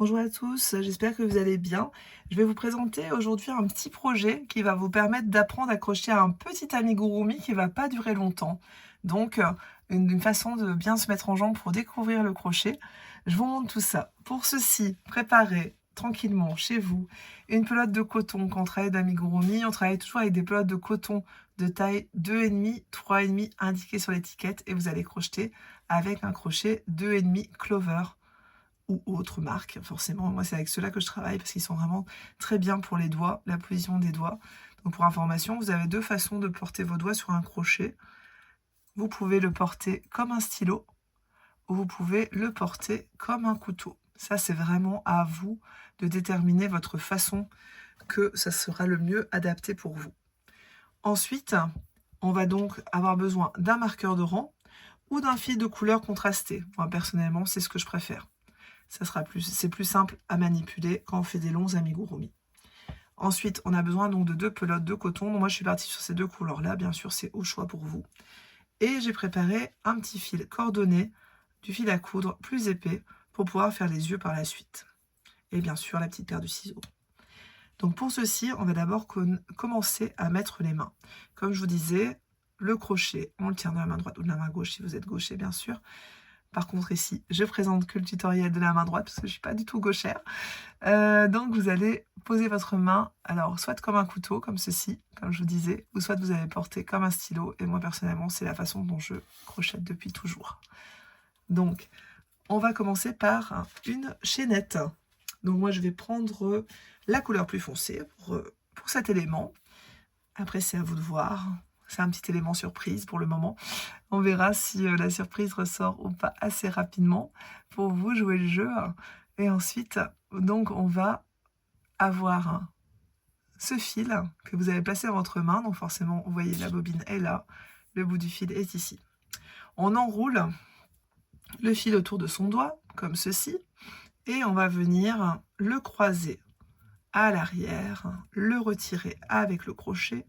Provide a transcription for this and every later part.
Bonjour à tous, j'espère que vous allez bien. Je vais vous présenter aujourd'hui un petit projet qui va vous permettre d'apprendre à crocheter un petit amigurumi qui va pas durer longtemps. Donc, une façon de bien se mettre en jambe pour découvrir le crochet. Je vous montre tout ça. Pour ceci, préparez tranquillement chez vous une pelote de coton. Quand on travaille d'amigurumi, on travaille toujours avec des pelotes de coton de taille 2,5, 3,5 indiquées sur l'étiquette et vous allez crocheter avec un crochet 2,5 Clover ou autre marque, forcément. Moi, c'est avec ceux-là que je travaille parce qu'ils sont vraiment très bien pour les doigts, la position des doigts. Donc, pour information, vous avez deux façons de porter vos doigts sur un crochet. Vous pouvez le porter comme un stylo ou vous pouvez le porter comme un couteau. Ça, c'est vraiment à vous de déterminer votre façon que ça sera le mieux adapté pour vous. Ensuite, on va donc avoir besoin d'un marqueur de rang ou d'un fil de couleur contrasté. Moi, personnellement, c'est ce que je préfère. C'est plus simple à manipuler quand on fait des longs amigurumi. Ensuite, on a besoin donc de deux pelotes de coton. Donc moi, je suis partie sur ces deux couleurs-là. Bien sûr, c'est au choix pour vous. Et j'ai préparé un petit fil cordonné, du fil à coudre plus épais pour pouvoir faire les yeux par la suite. Et bien sûr, la petite paire de ciseaux. Donc pour ceci, on va d'abord commencer à mettre les mains. Comme je vous disais, le crochet, on le tient de la main droite ou de la main gauche si vous êtes gaucher, bien sûr. Par contre, ici, je présente que le tutoriel de la main droite parce que je ne suis pas du tout gauchère. Donc, vous allez poser votre main, alors soit comme un couteau, comme ceci, comme je vous disais, ou soit vous allez porter comme un stylo. Et moi, personnellement, c'est la façon dont je crochète depuis toujours. Donc, on va commencer par une chaînette. Donc, moi, je vais prendre la couleur plus foncée pour cet élément. Après, c'est à vous de voir. C'est un petit élément surprise pour le moment. On verra si la surprise ressort ou pas assez rapidement pour vous jouer le jeu. Et ensuite, donc, on va avoir ce fil que vous avez placé dans votre main. Donc forcément, vous voyez, la bobine est là. Le bout du fil est ici. On enroule le fil autour de son doigt, comme ceci. Et on va venir le croiser à l'arrière, le retirer avec le crochet.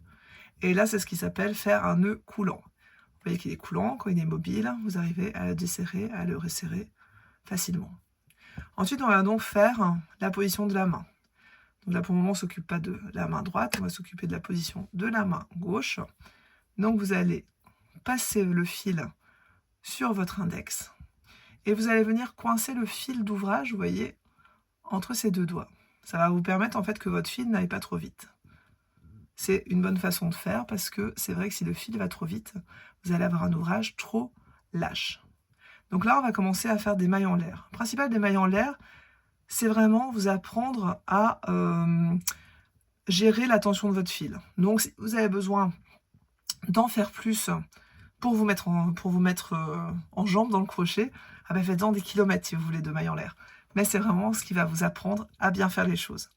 Et là, c'est ce qui s'appelle faire un nœud coulant. Vous voyez qu'il est coulant, quand il est mobile, vous arrivez à le desserrer, à le resserrer facilement. Ensuite, on va donc faire la position de la main. Donc là, pour le moment, on ne s'occupe pas de la main droite, on va s'occuper de la position de la main gauche. Donc, vous allez passer le fil sur votre index et vous allez venir coincer le fil d'ouvrage, vous voyez, entre ces deux doigts. Ça va vous permettre en fait que votre fil n'aille pas trop vite. C'est une bonne façon de faire parce que c'est vrai que si le fil va trop vite, vous allez avoir un ouvrage trop lâche. Donc là, on va commencer à faire des mailles en l'air. Le principal des mailles en l'air, c'est vraiment vous apprendre à gérer la tension de votre fil. Donc, si vous avez besoin d'en faire plus pour vous mettre en jambe dans le crochet, ah ben faites-en des kilomètres si vous voulez de mailles en l'air. Mais c'est vraiment ce qui va vous apprendre à bien faire les choses.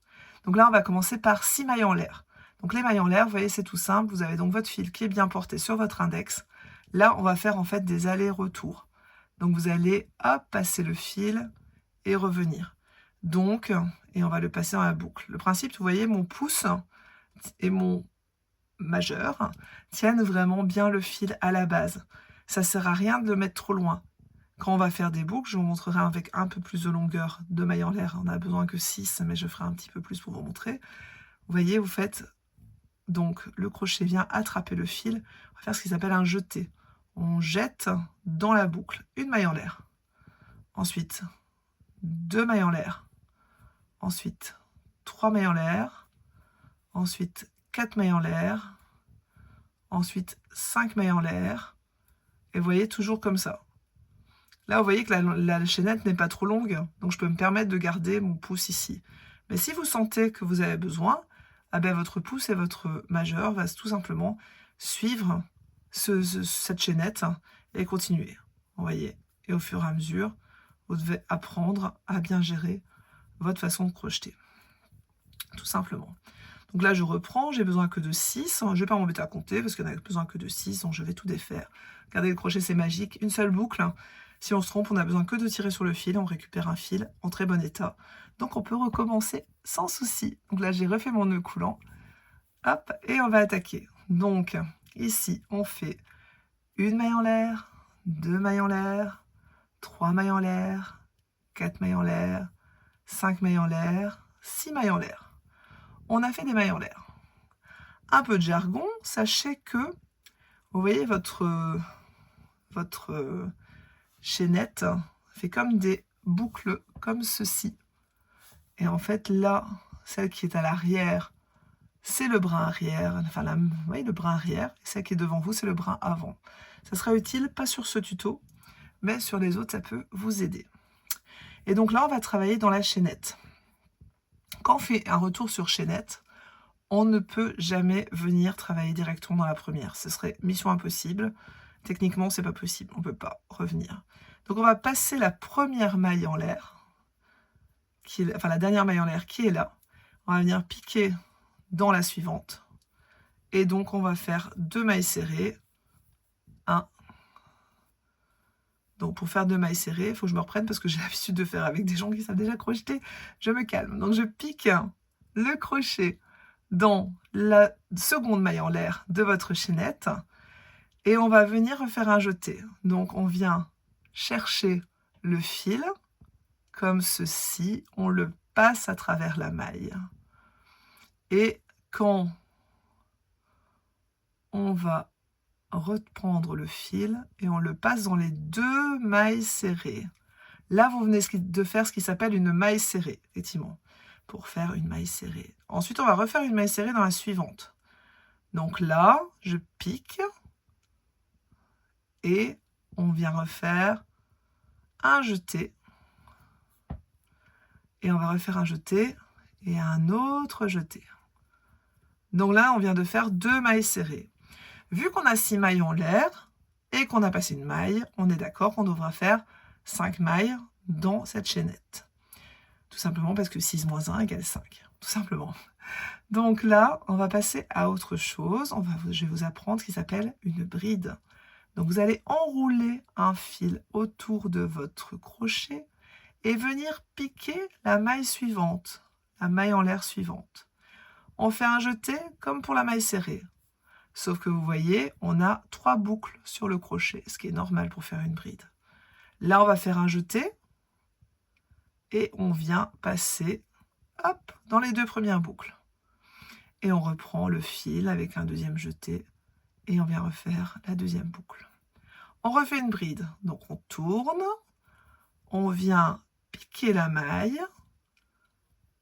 Donc là, on va commencer par 6 mailles en l'air. Donc les mailles en l'air, vous voyez, c'est tout simple. Vous avez donc votre fil qui est bien porté sur votre index. Là, on va faire en fait des allers-retours. Donc vous allez, hop, passer le fil et revenir. Donc, et on va le passer dans la boucle. Le principe, vous voyez, mon pouce et mon majeur tiennent vraiment bien le fil à la base. Ça ne sert à rien de le mettre trop loin. Quand on va faire des boucles, je vous montrerai avec un peu plus de longueur de mailles en l'air. On n'a besoin que 6, mais je ferai un petit peu plus pour vous montrer. Vous voyez, vous faites donc le crochet vient attraper le fil. On va faire ce qui s'appelle un jeté. On jette dans la boucle une maille en l'air. Ensuite, 2 mailles en l'air. Ensuite, 3 mailles en l'air. Ensuite, 4 mailles en l'air. Ensuite, 5 mailles en l'air. Et vous voyez, toujours comme ça. Là, vous voyez que la chaînette n'est pas trop longue, donc je peux me permettre de garder mon pouce ici. Mais si vous sentez que vous avez besoin, ah ben, votre pouce et votre majeur va tout simplement suivre cette chaînette et continuer. Vous voyez, et au fur et à mesure, vous devez apprendre à bien gérer votre façon de crocheter. Tout simplement. Donc là, je reprends, j'ai besoin que de 6. Je ne vais pas m'embêter à compter parce qu'on a besoin que de 6, donc je vais tout défaire. Regardez, le crochet, c'est magique. Une seule boucle. Si on se trompe, on a besoin que de tirer sur le fil. On récupère un fil en très bon état. Donc, on peut recommencer sans souci. Donc là, j'ai refait mon nœud coulant. Hop, et on va attaquer. Donc, ici, on fait une maille en l'air, 2 mailles en l'air, 3 mailles en l'air, 4 mailles en l'air, 5 mailles en l'air, 6 mailles en l'air. On a fait des mailles en l'air. Un peu de jargon, sachez que, vous voyez, votre chaînette fait comme des boucles comme ceci. Et en fait, là, celle qui est à l'arrière, c'est le brin arrière, enfin, vous voyez, le brin arrière, et celle qui est devant vous, c'est le brin avant. Ça sera utile, pas sur ce tuto, mais sur les autres, ça peut vous aider. Et donc là, on va travailler dans la chaînette. Quand on fait un retour sur chaînette, on ne peut jamais venir travailler directement dans la première. Ce serait mission impossible. Techniquement, c'est pas possible. On ne peut pas revenir. Donc, on va passer la première maille en l'air, enfin la dernière maille en l'air qui est là. On va venir piquer dans la suivante. Et donc, on va faire 2 mailles serrées. 1. Donc, pour faire 2 mailles serrées, il faut que je me reprenne parce que j'ai l'habitude de faire avec des gens qui savent déjà crocheter. Je me calme. Donc, je pique le crochet dans la seconde maille en l'air de votre chaînette et on va venir refaire un jeté. Donc on vient chercher le fil comme ceci, on le passe à travers la maille et quand on va reprendre le fil et on le passe dans les 2 mailles serrées. Là vous venez de faire ce qui s'appelle une maille serrée, effectivement, pour faire une maille serrée. Ensuite, on va refaire une maille serrée dans la suivante. Donc là, je pique et on vient refaire un jeté. Et on va refaire un jeté et un autre jeté. Donc là, on vient de faire 2 mailles serrées. Vu qu'on a 6 mailles en l'air et qu'on a passé une maille, on est d'accord qu'on devra faire 5 mailles dans cette chaînette. Tout simplement parce que 6 moins 1 égale 5. Tout simplement. Donc là, on va passer à autre chose. Je vais vous apprendre ce qui s'appelle une bride. Donc vous allez enrouler un fil autour de votre crochet et venir piquer la maille suivante, la maille en l'air suivante. On fait un jeté comme pour la maille serrée. Sauf que vous voyez, on a 3 boucles sur le crochet, ce qui est normal pour faire une bride. Là, on va faire un jeté et on vient passer hop, dans les 2 premières boucles. Et on reprend le fil avec un deuxième jeté et on vient refaire la deuxième boucle. On refait une bride, donc on tourne, on vient piquer la maille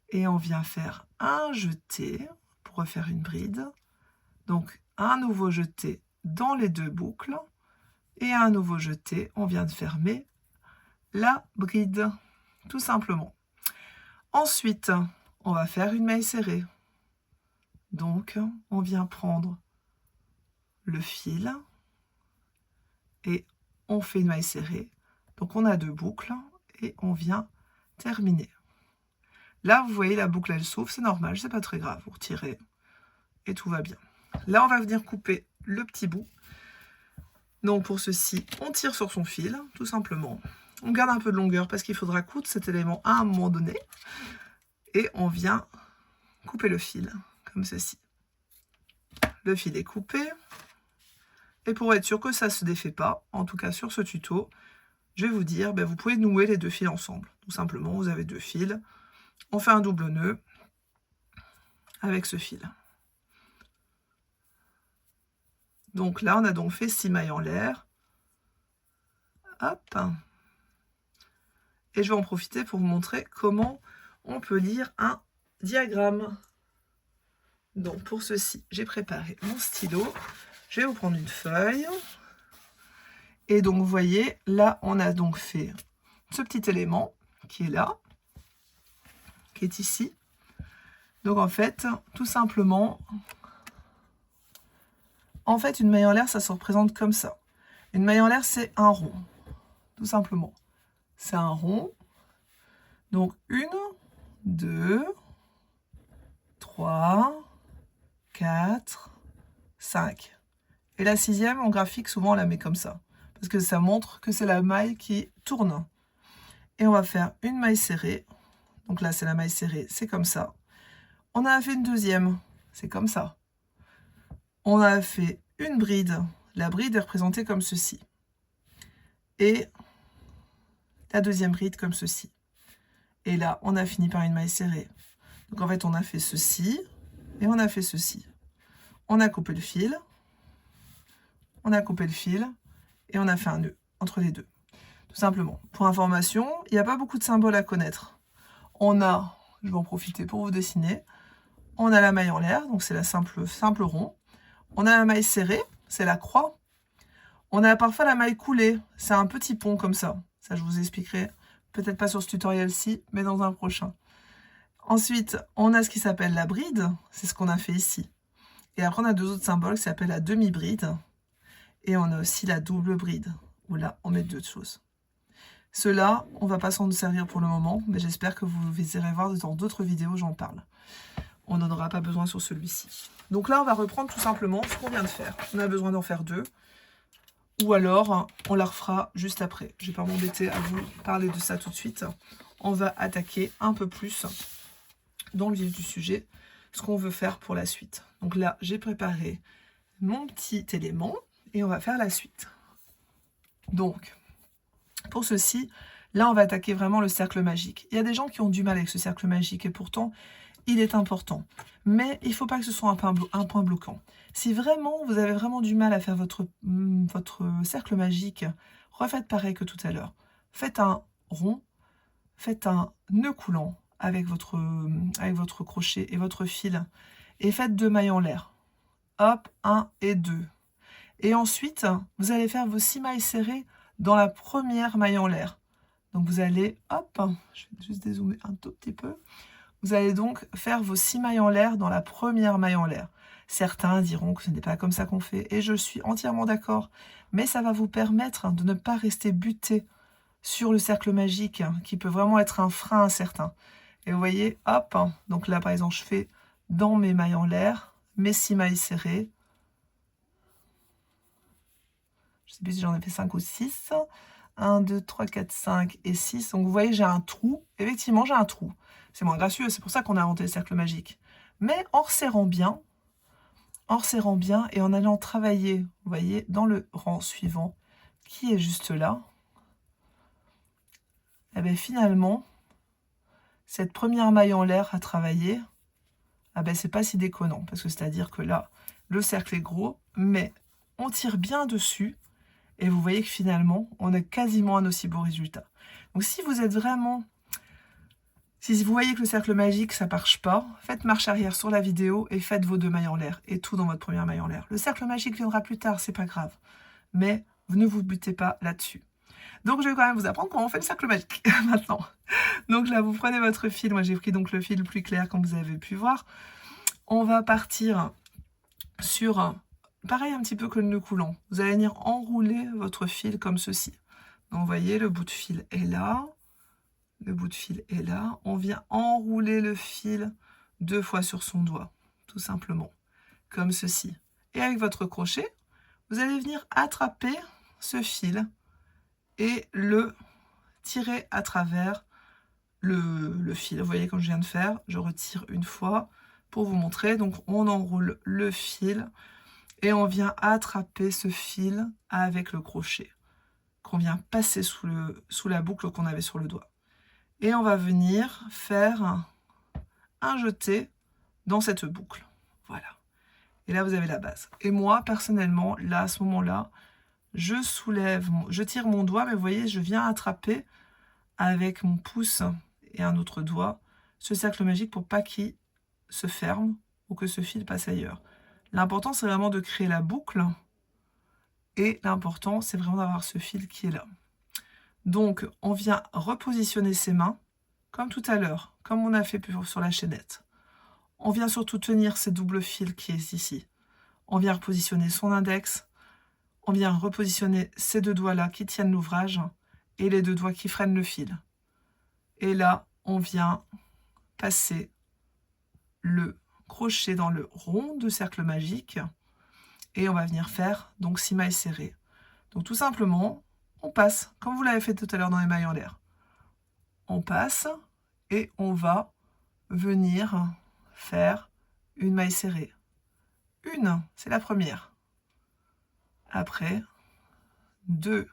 et on vient faire un jeté pour refaire une bride. Donc un nouveau jeté dans les 2 boucles et un nouveau jeté, on vient de fermer la bride, tout simplement. Ensuite, on va faire une maille serrée. Donc, on vient prendre le fil et on fait une maille serrée. Donc, on a 2 boucles et on vient terminer. Là, vous voyez, la boucle, elle s'ouvre, c'est normal, c'est pas très grave. Vous retirez et tout va bien. Là, on va venir couper le petit bout. Donc, pour ceci, on tire sur son fil, tout simplement. On garde un peu de longueur parce qu'il faudra coudre cet élément à un moment donné. Et on vient couper le fil, comme ceci. Le fil est coupé. Et pour être sûr que ça ne se défait pas, en tout cas sur ce tuto, je vais vous dire, vous pouvez nouer les 2 fils ensemble. Tout simplement, vous avez 2 fils. On fait un double nœud avec ce fil. Donc là, on a donc fait 6 mailles en l'air. Hop. Et je vais en profiter pour vous montrer comment on peut lire un diagramme. Donc pour ceci, j'ai préparé mon stylo. Je vais vous prendre une feuille. Et donc vous voyez, là on a donc fait ce petit élément qui est là, qui est ici. Donc en fait, tout simplement, une maille en l'air, ça se représente comme ça. Une maille en l'air, c'est un rond, tout simplement. C'est un rond. Donc 1, 2, 3, 4, 5. Et la 6e, en graphique, souvent on la met comme ça. Parce que ça montre que c'est la maille qui tourne. Et on va faire une maille serrée. Donc là, c'est la maille serrée, c'est comme ça. On a fait une deuxième, c'est comme ça. On a fait une bride. La bride est représentée comme ceci. Et la deuxième bride comme ceci. Et là, on a fini par une maille serrée. Donc en fait, on a fait ceci et on a fait ceci. On a coupé le fil, on a coupé le fil et on a fait un nœud entre les deux. Tout simplement. Pour information, il n'y a pas beaucoup de symboles à connaître. On a, je vais en profiter pour vous dessiner, on a la maille en l'air, donc c'est la simple rond. On a la maille serrée, c'est la croix. On a parfois la maille coulée, c'est un petit pont comme ça. Ça, je vous expliquerai, peut-être pas sur ce tutoriel-ci, mais dans un prochain. Ensuite, on a ce qui s'appelle la bride, c'est ce qu'on a fait ici. Et après, on a deux autres symboles qui s'appellent la demi-bride. Et on a aussi la double bride, où là, on met deux choses. Ceux-là, on ne va pas s'en servir pour le moment, mais j'espère que vous irez voir dans d'autres vidéos, j'en parle. On n'en aura pas besoin sur celui-ci. Donc là, on va reprendre tout simplement ce qu'on vient de faire. On a besoin d'en faire deux. Ou alors, on la refera juste après. Je ne vais pas m'embêter à vous parler de ça tout de suite. On va attaquer un peu plus dans le vif du sujet, ce qu'on veut faire pour la suite. Donc là, j'ai préparé mon petit élément et on va faire la suite. Donc, pour ceci, là, on va attaquer vraiment le cercle magique. Il y a des gens qui ont du mal avec ce cercle magique et pourtant, il est important. Mais il ne faut pas que ce soit un point bloquant. Si vraiment, vous avez vraiment du mal à faire votre cercle magique, refaites pareil que tout à l'heure. Faites un rond, faites un nœud coulant avec votre crochet et votre fil et faites 2 mailles en l'air. Hop, 1 et 2. Et ensuite, vous allez faire vos 6 mailles serrées dans la première maille en l'air. Donc vous allez, hop, je vais juste dézoomer un tout petit peu. Vous allez donc faire vos 6 mailles en l'air dans la première maille en l'air. Certains diront que ce n'est pas comme ça qu'on fait, et je suis entièrement d'accord. Mais ça va vous permettre de ne pas rester buté sur le cercle magique, qui peut vraiment être un frein à certains. Et vous voyez, hop, donc là par exemple, je fais dans mes mailles en l'air, mes 6 mailles serrées. Je ne sais plus si j'en ai fait 5 ou 6. 1, 2, 3, 4, 5 et 6. Donc vous voyez, j'ai un trou. Effectivement, j'ai un trou. C'est moins gracieux, c'est pour ça qu'on a inventé le cercle magique. Mais en resserrant bien et en allant travailler, vous voyez, dans le rang suivant, qui est juste là, et bien finalement, cette première maille en l'air à travailler, ah ben c'est pas si déconnant, parce que c'est-à-dire que là, le cercle est gros, mais on tire bien dessus, et vous voyez que finalement, on a quasiment un aussi beau résultat. Donc si vous êtes vraiment... Si vous voyez que le cercle magique, ça ne marche pas, faites marche arrière sur la vidéo et faites vos 2 mailles en l'air, et tout dans votre première maille en l'air. Le cercle magique viendra plus tard, c'est pas grave. Mais ne vous butez pas là-dessus. Donc je vais quand même vous apprendre comment on fait le cercle magique maintenant. Donc là, vous prenez votre fil, moi j'ai pris donc le fil plus clair comme vous avez pu voir. On va partir sur, pareil un petit peu que le nœud coulant. Vous allez venir enrouler votre fil comme ceci. Donc vous voyez, le bout de fil est là. Le bout de fil est là. On vient enrouler le fil 2 fois sur son doigt, tout simplement, comme ceci. Et avec votre crochet, vous allez venir attraper ce fil et le tirer à travers le fil. Vous voyez comme je viens de faire, je retire une fois pour vous montrer. Donc on enroule le fil et on vient attraper ce fil avec le crochet qu'on vient passer sous la boucle qu'on avait sur le doigt. Et on va venir faire un jeté dans cette boucle. Voilà. Et là, vous avez la base. Et moi, personnellement, là, à ce moment-là, je tire mon doigt, mais vous voyez, je viens attraper avec mon pouce et un autre doigt ce cercle magique pour pas qu'il se ferme ou que ce fil passe ailleurs. L'important, c'est vraiment de créer la boucle. Et l'important, c'est vraiment d'avoir ce fil qui est là. Donc, on vient repositionner ses mains, comme tout à l'heure, comme on a fait sur la chaînette. On vient surtout tenir ces doubles fils qui est ici. On vient repositionner son index. On vient repositionner ces 2 doigts-là qui tiennent l'ouvrage et les 2 doigts qui freinent le fil. Et là, on vient passer le crochet dans le rond de cercle magique et on va venir faire donc 6 mailles serrées. Donc tout simplement, on passe, comme vous l'avez fait tout à l'heure dans les mailles en l'air. On passe et on va venir faire une maille serrée. Une, c'est la première. Après, 2,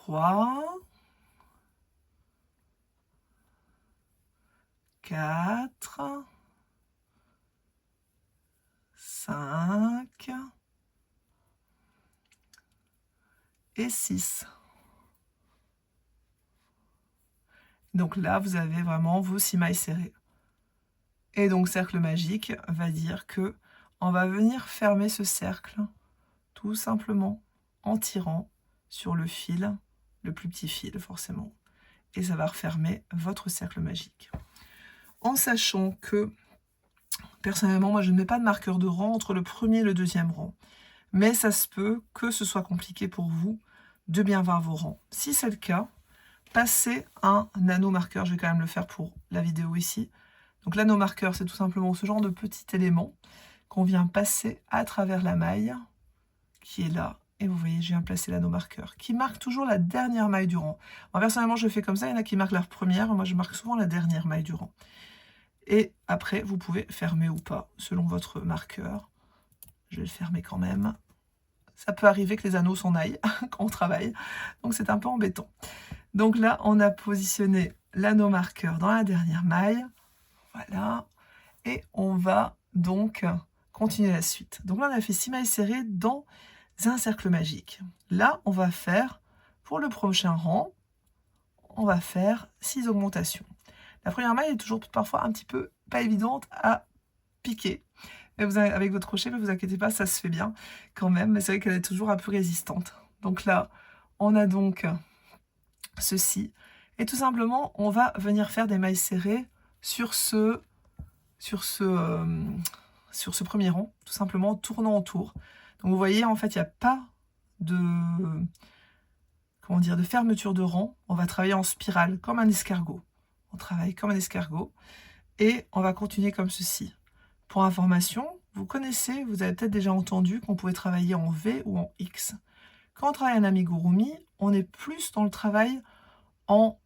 3, 4, 5 et 6. Donc là, vous avez vraiment vos 6 mailles serrées. Et donc, cercle magique va dire que on va venir fermer ce cercle tout simplement en tirant sur le fil, le plus petit fil forcément. Et ça va refermer votre cercle magique. En sachant que, personnellement, moi je ne mets pas de marqueur de rang entre le premier et le deuxième rang. Mais ça se peut que ce soit compliqué pour vous de bien voir vos rangs. Si c'est le cas, passez un nano-marqueur. Je vais quand même le faire pour la vidéo ici. Donc l'anneau-marqueur, c'est tout simplement ce genre de petit élément qu'on vient passer à travers la maille qui est là. Et vous voyez, je viens placer l'anneau-marqueur qui marque toujours la dernière maille du rang. Moi, personnellement, je fais comme ça. Il y en a qui marquent la première. Moi, je marque souvent la dernière maille du rang. Et après, vous pouvez fermer ou pas, selon votre marqueur. Je vais le fermer quand même. Ça peut arriver que les anneaux s'en aillent quand on travaille. Donc, c'est un peu embêtant. Donc là, on a positionné l'anneau-marqueur dans la dernière maille. Voilà, et on va donc continuer la suite. Donc là, on a fait 6 mailles serrées dans un cercle magique. Là, on va faire, pour le prochain rang, on va faire 6 augmentations. La première maille est toujours parfois un petit peu pas évidente à piquer. Mais vous, avec votre crochet, ne vous inquiétez pas, ça se fait bien quand même. Mais c'est vrai qu'elle est toujours un peu résistante. Donc là, on a donc ceci. Et tout simplement, on va venir faire des mailles serrées sur ce premier rang, tout simplement tournant autour. Donc vous voyez, en fait, il n'y a pas de, comment dire, de fermeture de rang. On va travailler en spirale, comme un escargot. On travaille comme un escargot. Et on va continuer comme ceci. Pour information, vous connaissez, vous avez peut-être déjà entendu qu'on pouvait travailler en V ou en X. Quand on travaille en amigurumi, on est plus dans le travail en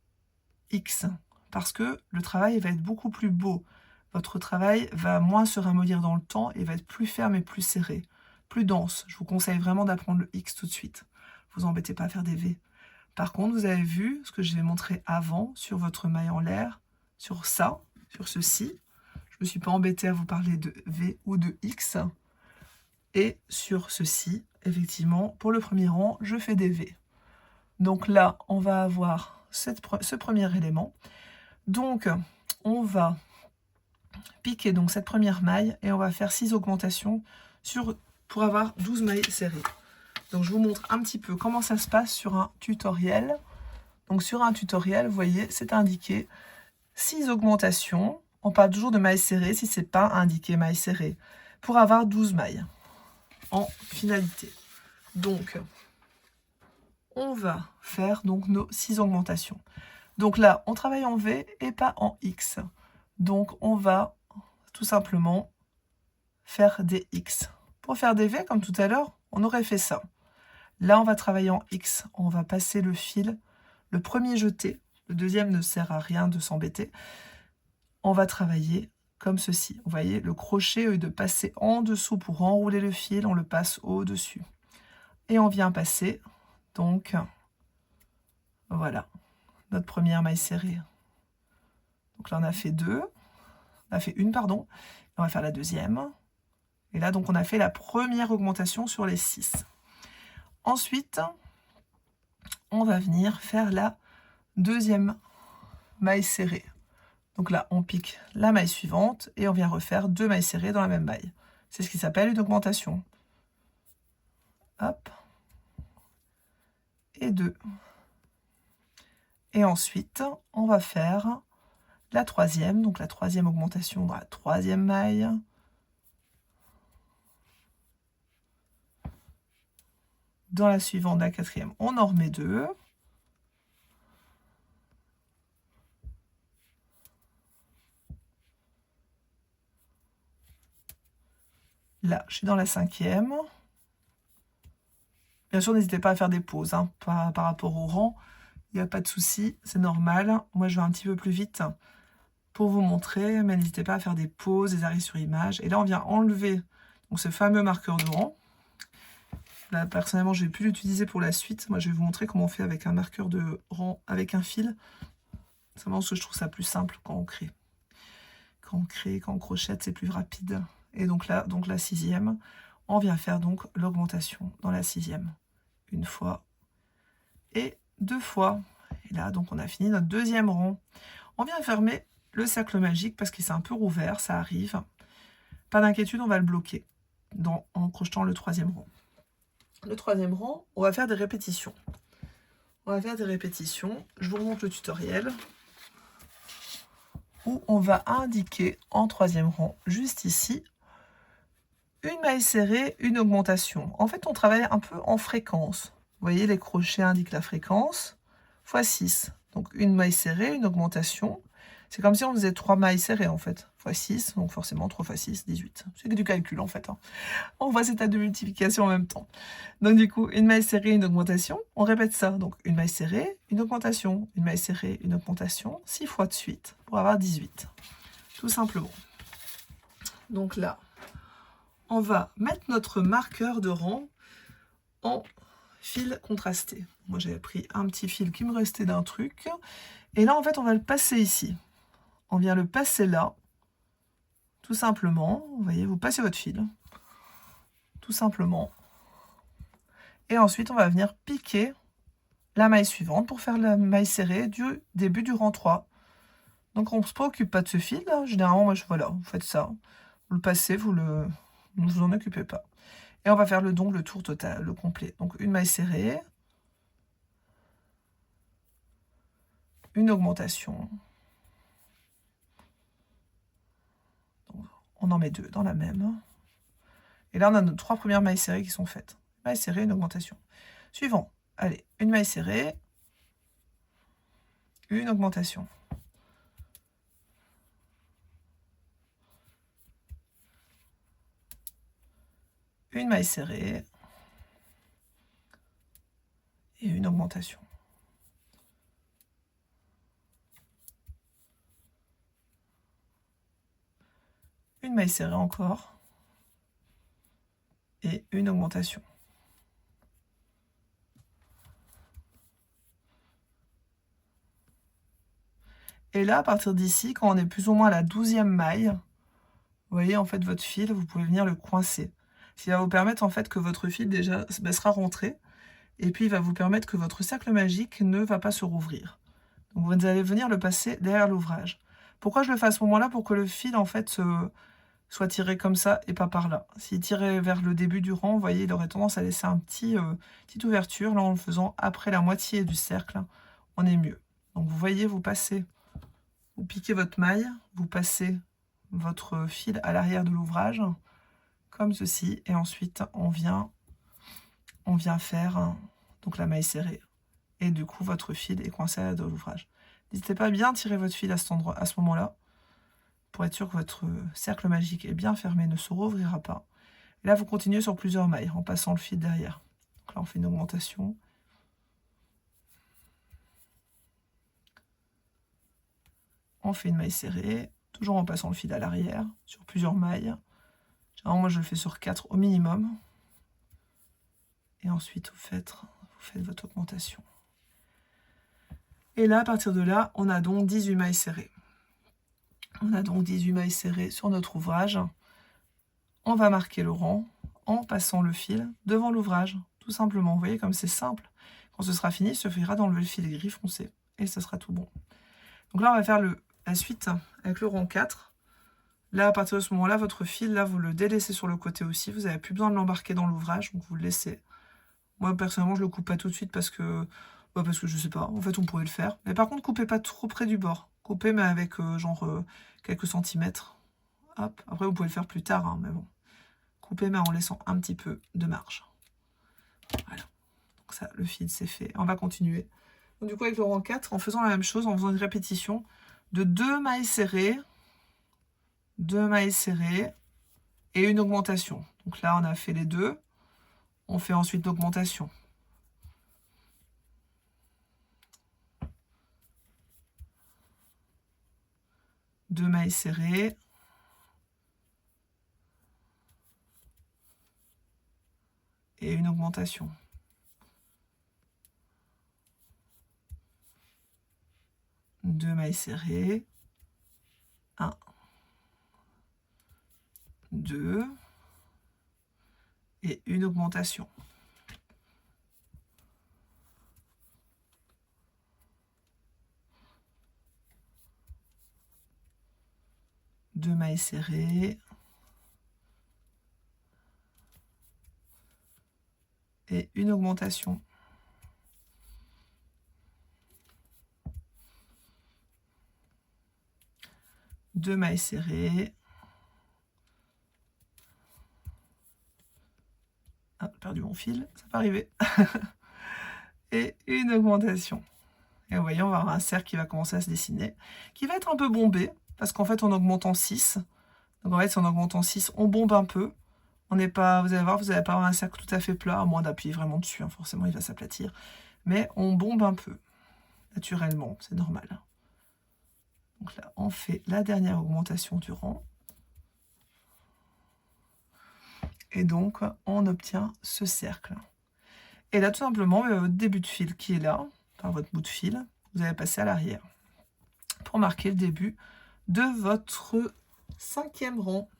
X, parce que le travail va être beaucoup plus beau. Votre travail va moins se ramollir dans le temps et va être plus ferme et plus serré, plus dense. Je vous conseille vraiment d'apprendre le X tout de suite. Vous embêtez pas à faire des V. Par contre, vous avez vu ce que je vais montrer avant sur votre maille en l'air, sur ça, sur ceci. Je ne me suis pas embêtée à vous parler de V ou de X. Et sur ceci, effectivement, pour le premier rang, je fais des V. Donc là, on va avoir ce premier élément. Donc, on va piquer donc cette première maille et on va faire 6 augmentations pour avoir 12 mailles serrées. Donc je vous montre un petit peu comment ça se passe sur un tutoriel. Donc sur un tutoriel, vous voyez, c'est indiqué 6 augmentations. On parle toujours de mailles serrées si ce n'est pas indiqué mailles serrées, pour avoir 12 mailles en finalité. Donc on va faire donc nos 6 augmentations. Donc là, on travaille en V et pas en X. Donc, on va tout simplement faire des X. Pour faire des V, comme tout à l'heure, on aurait fait ça. Là, on va travailler en X. On va passer le fil. Le premier jeté. Le deuxième ne sert à rien de s'embêter. On va travailler comme ceci. Vous voyez, le crochet, au lieu de passer en dessous pour enrouler le fil, on le passe au-dessus. Et on vient passer, donc, voilà, notre première maille serrée. Donc là, on a fait 2. On a fait une, pardon. On va faire la deuxième. Et là, donc, on a fait la première augmentation sur les 6. Ensuite, on va venir faire la deuxième maille serrée. Donc là, on pique la maille suivante et on vient refaire 2 mailles serrées dans la même maille. C'est ce qui s'appelle une augmentation. Hop. Et 2. Et ensuite, on va faire la troisième, donc la troisième augmentation dans la troisième maille. Dans la suivante, la quatrième, on en remet 2. Là, je suis dans la cinquième. Bien sûr, n'hésitez pas à faire des pauses hein, par rapport au rang. Il n'y a pas de souci, c'est normal. Moi, je vais un petit peu plus vite pour vous montrer, mais n'hésitez pas à faire des pauses, des arrêts sur image. Et là, on vient enlever donc, ce fameux marqueur de rang. Là, personnellement, je ne vais plus l'utiliser pour la suite. Moi, je vais vous montrer comment on fait avec un marqueur de rang avec un fil. C'est vraiment parce que je trouve ça plus simple quand on crée. Quand on crochette, c'est plus rapide. Et donc là, la 6e, on vient faire donc l'augmentation dans la 6e. Une fois et 2 fois. Et là, donc, on a fini notre 2e rang. On vient fermer le cercle magique parce qu'il s'est un peu rouvert, ça arrive. Pas d'inquiétude, on va le bloquer en crochetant le 3e rang. Le 3e rang, on va faire des répétitions. Je vous remonte le tutoriel où on va indiquer en 3e rang, juste ici, une maille serrée, une augmentation. En fait, on travaille un peu en fréquence. Vous voyez, les crochets indiquent la fréquence, fois 6. Donc, une maille serrée, une augmentation. C'est comme si on faisait 3 mailles serrées, en fait. Fois 6, donc forcément 3 fois 6, 18. C'est que du calcul, en fait. On voit ces tas de multiplication en même temps. Donc, du coup, une maille serrée, une augmentation. On répète ça. Donc, une maille serrée, une augmentation. Une maille serrée, une augmentation. 6 fois de suite pour avoir 18. Tout simplement. Donc là, on va mettre notre marqueur de rang en fil contrasté. Moi, j'avais pris un petit fil qui me restait d'un truc. Et là, en fait, on va le passer ici. On vient le passer là. Tout simplement. Vous voyez, vous passez votre fil. Tout simplement. Et ensuite, on va venir piquer la maille suivante pour faire la maille serrée du début du rang 3. Donc, on ne se préoccupe pas de ce fil. Là. Généralement, moi, voilà, vous faites ça. Vous le passez, ne vous en occupez pas. Et on va faire le tour total, le complet. Donc, une maille serrée. Une augmentation. Donc, on en met 2 dans la même. Et là, on a nos 3 premières mailles serrées qui sont faites. Maille serrée, une augmentation. Suivant. Allez, une maille serrée. Une augmentation. Une maille serrée. Et une augmentation. Une maille serrée encore. Et une augmentation. Et là, à partir d'ici, quand on est plus ou moins à la 12e maille, vous voyez, en fait, votre fil, vous pouvez venir le coincer. Ce qui va vous permettre, en fait, que votre fil, déjà, sera rentré. Et puis, il va vous permettre que votre cercle magique ne va pas se rouvrir. Donc, vous allez venir le passer derrière l'ouvrage. Pourquoi je le fais à ce moment-là? Pour que le fil, en fait, soit tiré comme ça et pas par là. S'il tirait vers le début du rang, vous voyez, il aurait tendance à laisser un petite ouverture. Là, en le faisant après la moitié du cercle, on est mieux. Donc, vous voyez, vous passez, vous piquez votre maille, vous passez votre fil à l'arrière de l'ouvrage, comme ceci. Et ensuite, on vient faire donc la maille serrée. Et du coup, votre fil est coincé à l'arrière de l'ouvrage. N'hésitez pas à bien tirer votre fil à ce moment-là, pour être sûr que votre cercle magique est bien fermé, ne se rouvrira pas. Et là, vous continuez sur plusieurs mailles en passant le fil derrière. Donc là, on fait une augmentation. On fait une maille serrée, toujours en passant le fil à l'arrière, sur plusieurs mailles. Généralement, moi, je le fais sur 4 au minimum. Et ensuite, vous faites votre augmentation. Et là, à partir de là, on a donc 18 mailles serrées. On a donc 18 mailles serrées sur notre ouvrage. On va marquer le rang en passant le fil devant l'ouvrage, tout simplement. Vous voyez comme c'est simple. Quand ce sera fini, il suffira d'enlever le fil gris foncé et ce sera tout bon. Donc là, on va faire la suite avec le rang 4. Là, à partir de ce moment-là, votre fil, là, vous le délaissez sur le côté aussi. Vous n'avez plus besoin de l'embarquer dans l'ouvrage, donc vous le laissez. Moi, personnellement, je ne le coupe pas tout de suite parce que je sais pas. En fait, on pourrait le faire. Mais par contre, coupez pas trop près du bord. Coupez, mais avec quelques centimètres. Hop. Après, vous pouvez le faire plus tard, hein, mais bon. Coupez, mais en laissant un petit peu de marge. Voilà. Donc ça, le fil, c'est fait. On va continuer. Donc, du coup, avec le rang 4, en faisant la même chose, en faisant une répétition de 2 mailles serrées, 2 mailles serrées et une augmentation. Donc là, on a fait les deux. On fait ensuite l'augmentation. Deux mailles serrées. Et une augmentation. augmentation. Deux mailles serrées, 1, 2 et une augmentation. Deux mailles serrées et une augmentation. Deux mailles serrées. Ah, j'ai perdu mon fil, ça peut arriver. Et une augmentation. Et vous voyez, on va avoir un cercle qui va commencer à se dessiner, qui va être un peu bombé, parce qu'en fait, on augmente en 6. Donc en fait, si on augmente en 6, on bombe un peu. On n'est pas, vous allez voir, vous n'allez pas avoir un cercle tout à fait plat, à moins d'appuyer vraiment dessus, hein, forcément, il va s'aplatir. Mais on bombe un peu, naturellement, c'est normal. Donc là, on fait la dernière augmentation du rang. Et donc, on obtient ce cercle. Et là, tout simplement, votre début de fil qui est là, enfin votre bout de fil, vous allez passer à l'arrière pour marquer le début de votre 5e rang.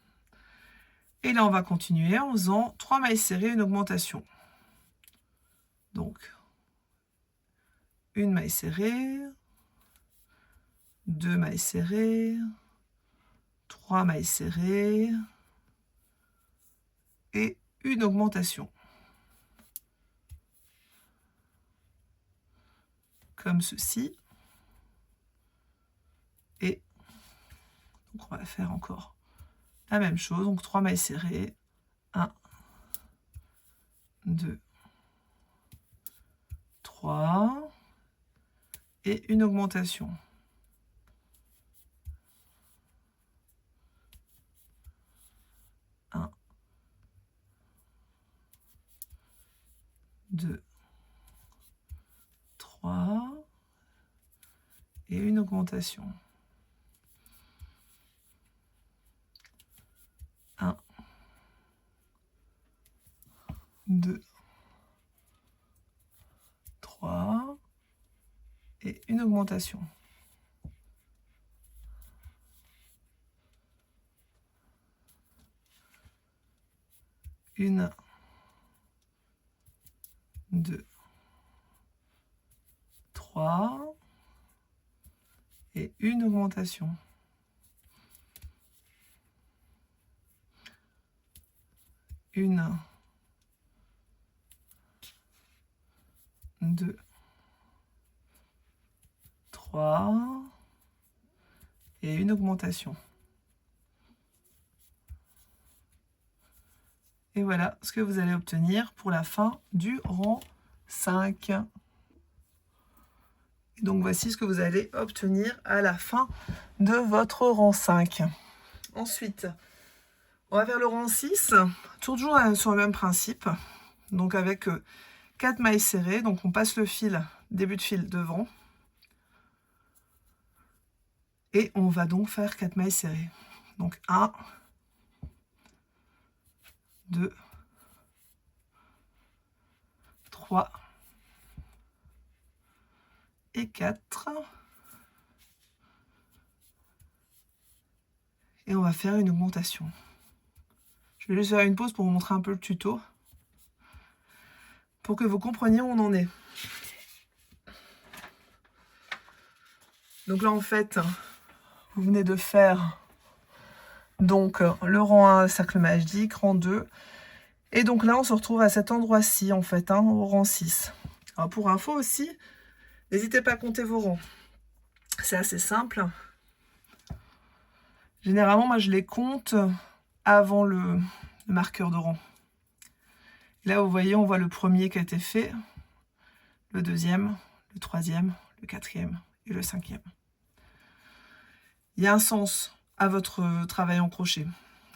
Et là, on va continuer en faisant 3 mailles serrées, une augmentation. Donc, une maille serrée, 2 mailles serrées, 3 mailles serrées et une augmentation. Comme ceci. Et donc on va faire encore la même chose. Donc 3 mailles serrées. 1, 2, 3. Et une augmentation. Un, 2, 3. Et une augmentation. 1, 2, 3 et une augmentation. Une, 2, 3 et une augmentation. Une, 2, 3 et une augmentation. Et voilà ce que vous allez obtenir pour la fin du rang 5. Et donc voici ce que vous allez obtenir à la fin de votre rang 5. Ensuite, on va faire le rang 6, toujours sur le même principe. Donc avec 4 mailles serrées, donc on passe le fil, début de fil devant. Et on va donc faire 4 mailles serrées. Donc 1, 2, 3 et 4. Et on va faire une augmentation. Je vais juste faire une pause pour vous montrer un peu le tuto, pour que vous compreniez où on en est. Donc là, en fait, vous venez de faire donc le rang 1, cercle magique, rang 2. Et donc là, on se retrouve à cet endroit-ci, en fait, hein, au rang 6. Alors pour info aussi, n'hésitez pas à compter vos rangs. C'est assez simple. Généralement, moi, je les compte avant le marqueur de rang. Et là, vous voyez, on voit le premier qui a été fait, le deuxième, le troisième, le quatrième et le 5e. Il y a un sens à votre travail en crochet.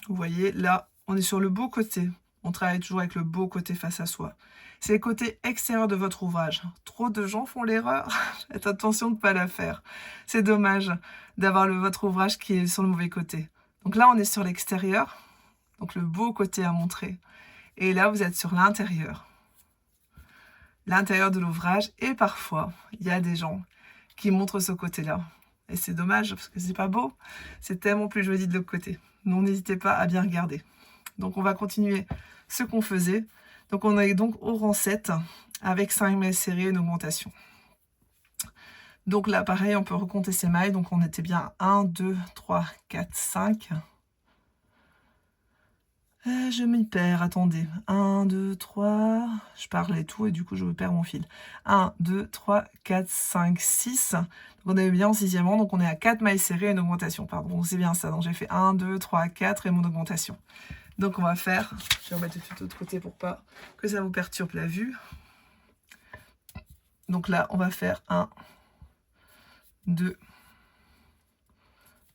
Vous voyez, là, on est sur le beau côté. On travaille toujours avec le beau côté face à soi. C'est le côté extérieur de votre ouvrage. Trop de gens font l'erreur. Faites attention de ne pas la faire. C'est dommage d'avoir votre ouvrage qui est sur le mauvais côté. Donc là, on est sur l'extérieur. Donc le beau côté à montrer. Et là, vous êtes sur l'intérieur. l'intérieur de l'ouvrage. Et parfois, il y a des gens qui montrent ce côté-là. Et c'est dommage, parce que c'est pas beau. C'est tellement plus joli de l'autre côté. Donc, n'hésitez pas à bien regarder. Donc, on va continuer ce qu'on faisait. Donc, on est donc au rang 7 avec 5 mailles serrées, une augmentation. Donc là, pareil, on peut recompter ces mailles. Donc, on était bien 1, 2, 3, 4, 5. Je m'y perds, attendez. 1, 2, 3. Je parlais tout et du coup, je perds mon fil. 1, 2, 3, 4, 5, 6. Donc, on est bien en 6e rang. Donc, on est à 4 mailles serrées, une augmentation. Pardon, c'est bien ça. Donc, j'ai fait 1, 2, 3, 4 et mon augmentation. Donc, on va faire... Je vais remettre tout de suite de l'autre côté pour pas que ça vous perturbe la vue. Donc là, on va faire 1, 2,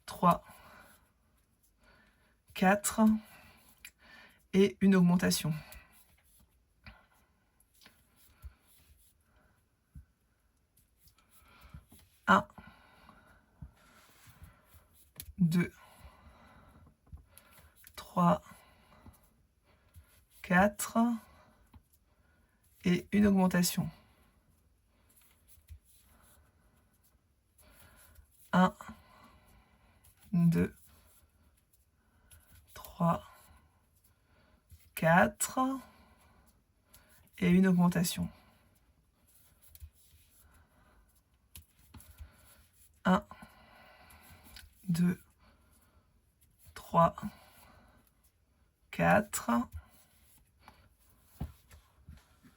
3, 4 et une augmentation. 1, 2, 3, 4 et une augmentation. 1, 2, 3, 4 et une augmentation. 1, 2, 3, 4.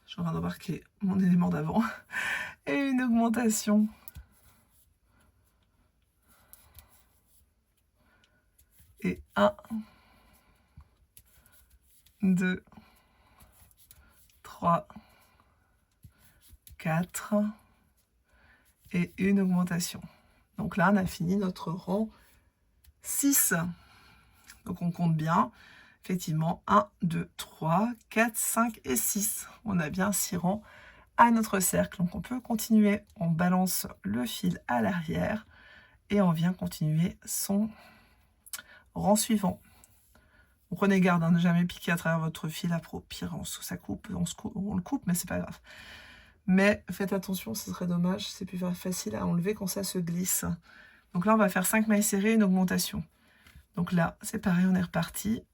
Je suis en train d'embarquer mon élément d'avant. Et une augmentation. Et 1, 2, 3, 4 et une augmentation. Donc là, on a fini notre rang 6. Donc on compte bien. Effectivement, 1, 2, 3, 4, 5 et 6. On a bien 6 rangs à notre cercle. Donc on peut continuer. On balance le fil à l'arrière et on vient continuer son rang suivant. Donc prenez garde à ne jamais piquer à travers votre fil. Après, au pire, ça coupe, on le coupe, mais c'est pas grave. Mais faites attention, ce serait dommage. C'est plus facile à enlever quand ça se glisse. Donc là, on va faire 5 mailles serrées, une augmentation. Donc là, c'est pareil, on est reparti.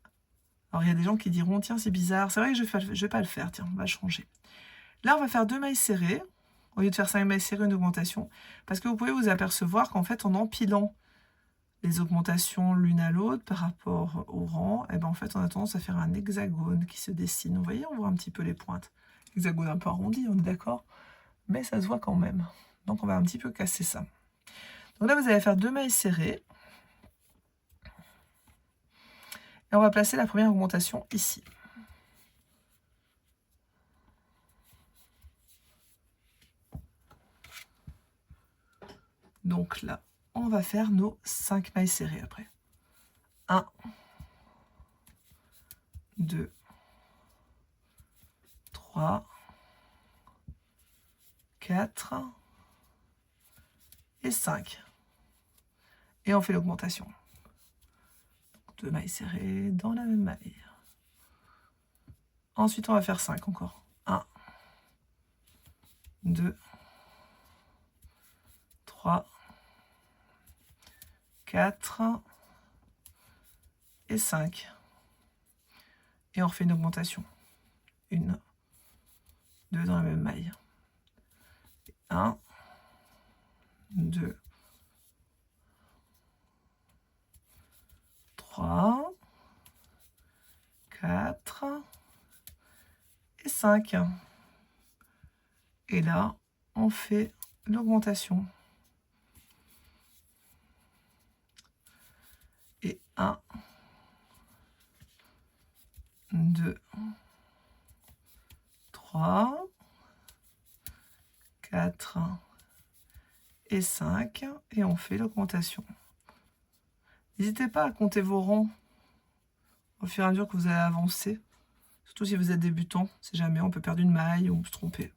Alors, il y a des gens qui diront, tiens, c'est bizarre. C'est vrai que je vais pas le faire. Tiens, on va changer. Là, on va faire 2 mailles serrées. Au lieu de faire 5 mailles serrées, une augmentation. Parce que vous pouvez vous apercevoir qu'en fait, en empilant les augmentations l'une à l'autre par rapport au rang, et ben en fait, on a tendance à faire un hexagone qui se dessine. Vous voyez, on voit un petit peu les pointes. Hexagone un peu arrondi, on est d'accord? Mais ça se voit quand même. Donc, on va un petit peu casser ça. Donc là, vous allez faire 2 mailles serrées. Et on va placer la première augmentation ici. Donc là, on va faire nos 5 mailles serrées après. 1, 2, 3, 4 et 5. Et on fait l'augmentation. 2 mailles serrées dans la même maille. Ensuite, on va faire 5 encore. 1, 2, 3, 4 et 5. Et on refait une augmentation. 1, 2 dans la même maille. 1, 2, 3, 4 et 5. Et là, on fait l'augmentation. Et 1, 2, 3, 4 et 5. Et on fait l'augmentation. N'hésitez pas à compter vos rangs au fur et à mesure que vous allez avancer. Surtout si vous êtes débutant, si jamais on peut perdre une maille ou se tromper.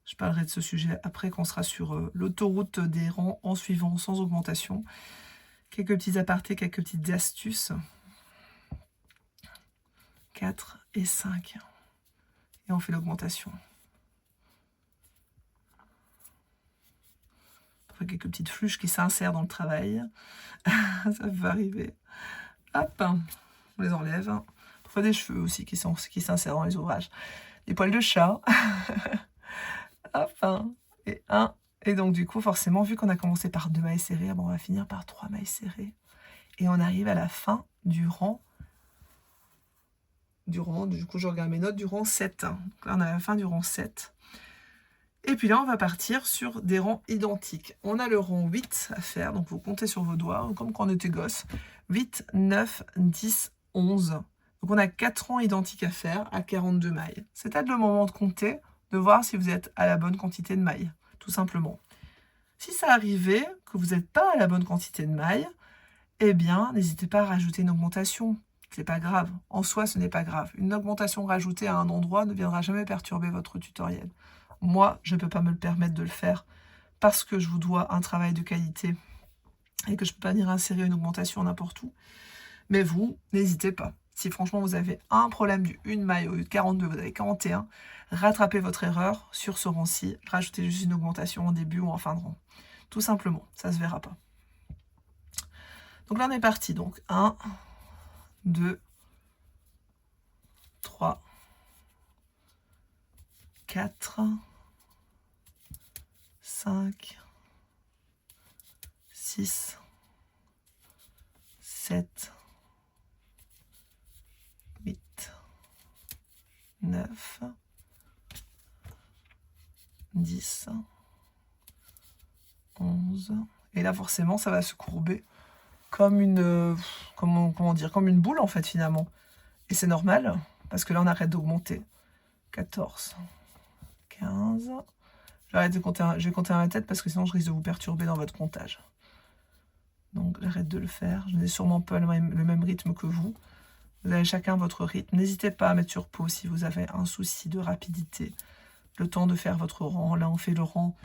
Je parlerai de ce sujet après quand on sera sur l'autoroute des rangs en suivant sans augmentation. Quelques petits apartés, quelques petites astuces. 4 et 5. Et on fait l'augmentation. parfois quelques petites fluches qui s'insèrent dans le travail. Ça peut arriver. Hop, on les enlève. Parfois des cheveux aussi qui s'insèrent dans les ouvrages. Les poils de chat. Hop, et un. Et donc du coup, forcément, vu qu'on a commencé par 2 mailles serrées, bon, on va finir par 3 mailles serrées. Et on arrive à la fin du rang. Du coup, je regarde mes notes, du rang 7. Donc là, on est à la fin du rang 7. Et puis là, on va partir sur des rangs identiques. On a le rang 8 à faire, donc vous comptez sur vos doigts, comme quand on était gosse. 8, 9, 10, 11. Donc on a 4 rangs identiques à faire à 42 mailles. C'est peut-être le moment de compter, de voir si vous êtes à la bonne quantité de mailles, tout simplement. Si ça arrivait que vous n'êtes pas à la bonne quantité de mailles, eh bien, n'hésitez pas à rajouter une augmentation. C'est pas grave. En soi, ce n'est pas grave. Une augmentation rajoutée à un endroit ne viendra jamais perturber votre tutoriel. Moi, je ne peux pas me le permettre de le faire parce que je vous dois un travail de qualité et que je ne peux pas venir insérer une augmentation n'importe où. Mais vous, n'hésitez pas. Si franchement vous avez un problème du 1 maille au lieu de 42, vous avez 41, rattrapez votre erreur sur ce rang-ci, rajoutez juste une augmentation en début ou en fin de rang. Tout simplement, ça ne se verra pas. Donc là, on est parti. Donc 1, 2, 3, 4, 5, 6, 7, 8, 9, 10, 11. Et là, forcément, ça va se courber comme une, comment dire, comme une boule, en fait, finalement. Et c'est normal, parce que là, on arrête d'augmenter. 14, 15. J'arrête de compter, je vais compter à ma tête, parce que sinon, je risque de vous perturber dans votre comptage. Donc, j'arrête de le faire. Je n'ai sûrement pas le même rythme que vous. Vous avez chacun votre rythme. N'hésitez pas à mettre sur pause si vous avez un souci de rapidité. Le temps de faire votre rang. Là, on fait le rang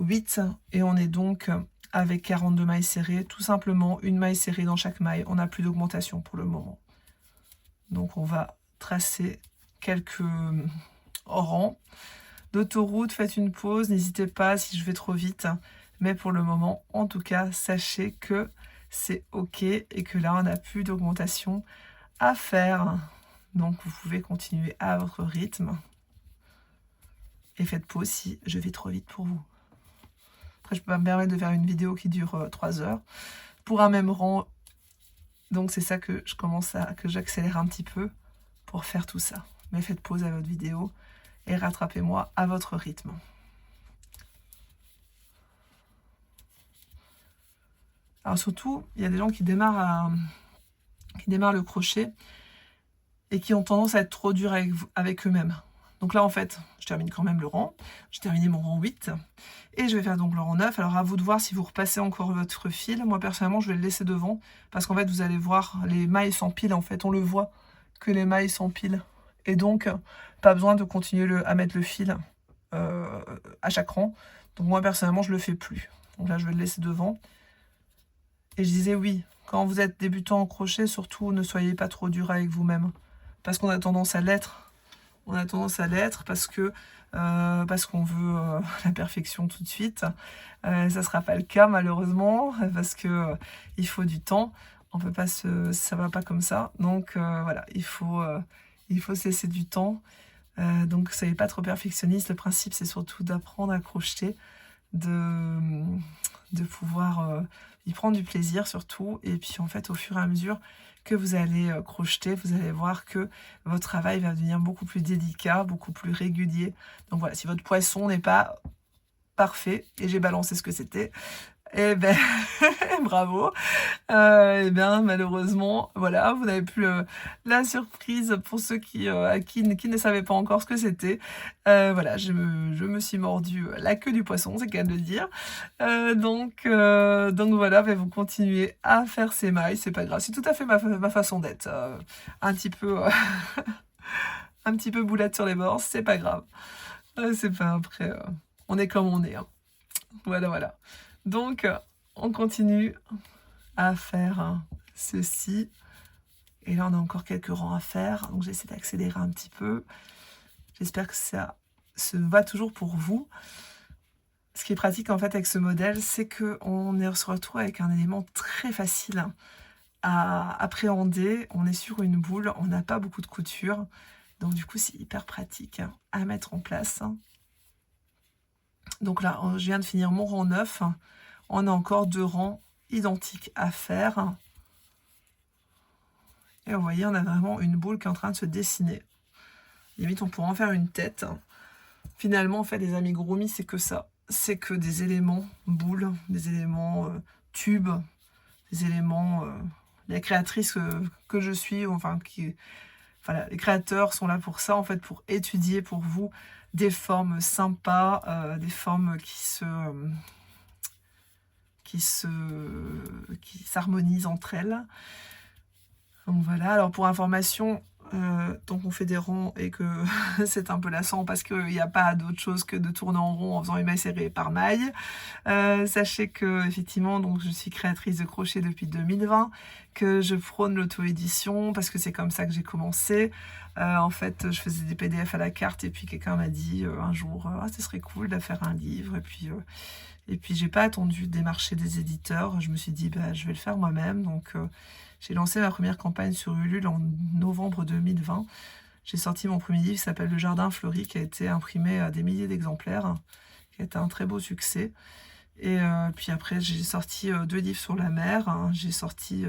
8 et on est donc avec 42 mailles serrées. Tout simplement, une maille serrée dans chaque maille. On n'a plus d'augmentation pour le moment. Donc, on va tracer quelques rangs. D'autoroute, faites une pause. N'hésitez pas si je vais trop vite. Mais pour le moment, en tout cas, sachez que c'est OK et que là, on n'a plus d'augmentation à faire. Donc, vous pouvez continuer à votre rythme. Et faites pause si je vais trop vite pour vous. Après, je peux pas me permettre de faire une vidéo qui dure 3 heures pour un même rang. Donc, c'est ça que j'accélère un petit peu pour faire tout ça. Mais faites pause à votre vidéo et rattrapez-moi à votre rythme. Alors surtout, il y a des gens qui démarrent le crochet et qui ont tendance à être trop durs avec eux-mêmes. Donc là, en fait, je termine quand même le rang. J'ai terminé mon rang 8. Et je vais faire donc le rang 9. Alors, à vous de voir si vous repassez encore votre fil. Moi, personnellement, je vais le laisser devant. Parce qu'en fait, vous allez voir, les mailles s'empilent. En fait, on le voit que les mailles s'empilent. Et donc, pas besoin de continuer à mettre le fil à chaque rang. Donc, moi, personnellement, je ne le fais plus. Donc là, je vais le laisser devant. Et je disais oui, quand vous êtes débutant en crochet, surtout, ne soyez pas trop dur avec vous-même. Parce qu'on a tendance à l'être. On a tendance à l'être parce qu'on veut la perfection tout de suite. Ça ne sera pas le cas malheureusement parce que il faut du temps. On peut pas ça va pas comme ça. Donc voilà, il faut se laisser du temps. Donc soyez pas trop perfectionniste. Le principe c'est surtout d'apprendre à crocheter, de pouvoir y prendre du plaisir surtout. Et puis en fait au fur et à mesure que vous allez crocheter, vous allez voir que votre travail va devenir beaucoup plus délicat, beaucoup plus régulier. Donc voilà, si votre poisson n'est pas parfait, et j'ai balancé ce que c'était, eh ben, bravo. Eh bien, malheureusement, voilà, vous n'avez plus la surprise pour ceux qui ne savaient pas encore ce que c'était. Voilà, je me suis mordu la queue du poisson, c'est le cas de le dire. Donc voilà, vous continuez à faire ces mailles, c'est pas grave. C'est tout à fait ma façon d'être. Un petit peu un petit peu boulette sur les bords, c'est pas grave. C'est pas après, on est comme on est. Hein. Voilà. Donc, on continue à faire ceci. Et là, on a encore quelques rangs à faire. Donc, j'essaie d'accélérer un petit peu. J'espère que ça se va toujours pour vous. Ce qui est pratique en fait avec ce modèle, c'est qu'on se retrouve avec un élément très facile à appréhender. On est sur une boule, on n'a pas beaucoup de couture. Donc du coup, c'est hyper pratique à mettre en place. Donc là, je viens de finir mon rang 9. On a encore 2 rangs identiques à faire. Et vous voyez, on a vraiment une boule qui est en train de se dessiner. Limite, on pourrait en faire une tête. Finalement, en fait, les amigurumi, c'est que ça. C'est que des éléments boules, des éléments tubes, des éléments... les créatrices que je suis, enfin, voilà, les créateurs sont là pour ça, en fait, pour étudier pour vous des formes sympas, des formes qui s'harmonisent entre elles. Donc voilà, alors pour information, donc on fait des ronds et que c'est un peu lassant parce qu'il n'y a pas d'autre chose que de tourner en rond en faisant une maille serrée par maille. Sachez que effectivement, donc je suis créatrice de crochet depuis 2020, que je prône l'auto-édition parce que c'est comme ça que j'ai commencé. En fait, je faisais des PDF à la carte et puis quelqu'un m'a dit un jour, ah, ce serait cool de faire un livre. Et puis j'ai pas attendu de démarcher des éditeurs. Je me suis dit, bah, je vais le faire moi-même. Donc j'ai lancé ma première campagne sur Ulule en novembre 2020. J'ai sorti mon premier livre qui s'appelle Le Jardin Fleuri, qui a été imprimé à des milliers d'exemplaires, qui a été un très beau succès. Et puis après, j'ai sorti 2 livres sur la mer. Hein. J'ai sorti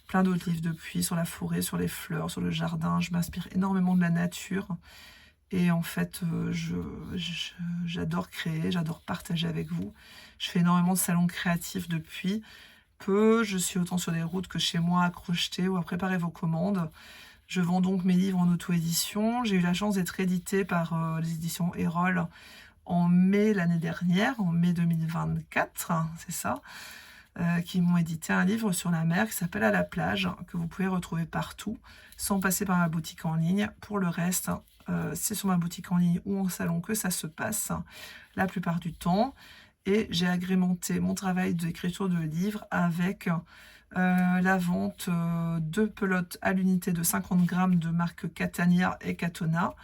plein d'autres livres depuis, sur la forêt, sur les fleurs, sur le jardin. Je m'inspire énormément de la nature. Et en fait, j'adore créer, j'adore partager avec vous. Je fais énormément de salons créatifs depuis peu. Je suis autant sur les routes que chez moi à crocheter ou à préparer vos commandes. Je vends donc mes livres en auto-édition. J'ai eu la chance d'être éditée par les éditions Erol en mai l'année dernière, en mai 2024, c'est ça, qui m'ont édité un livre sur la mer qui s'appelle À la plage, que vous pouvez retrouver partout, sans passer par ma boutique en ligne. Pour le reste, c'est sur ma boutique en ligne ou en salon que ça se passe la plupart du temps. Et j'ai agrémenté mon travail d'écriture de livre avec la vente de pelotes à l'unité de 50 grammes de marque Catania et Katona,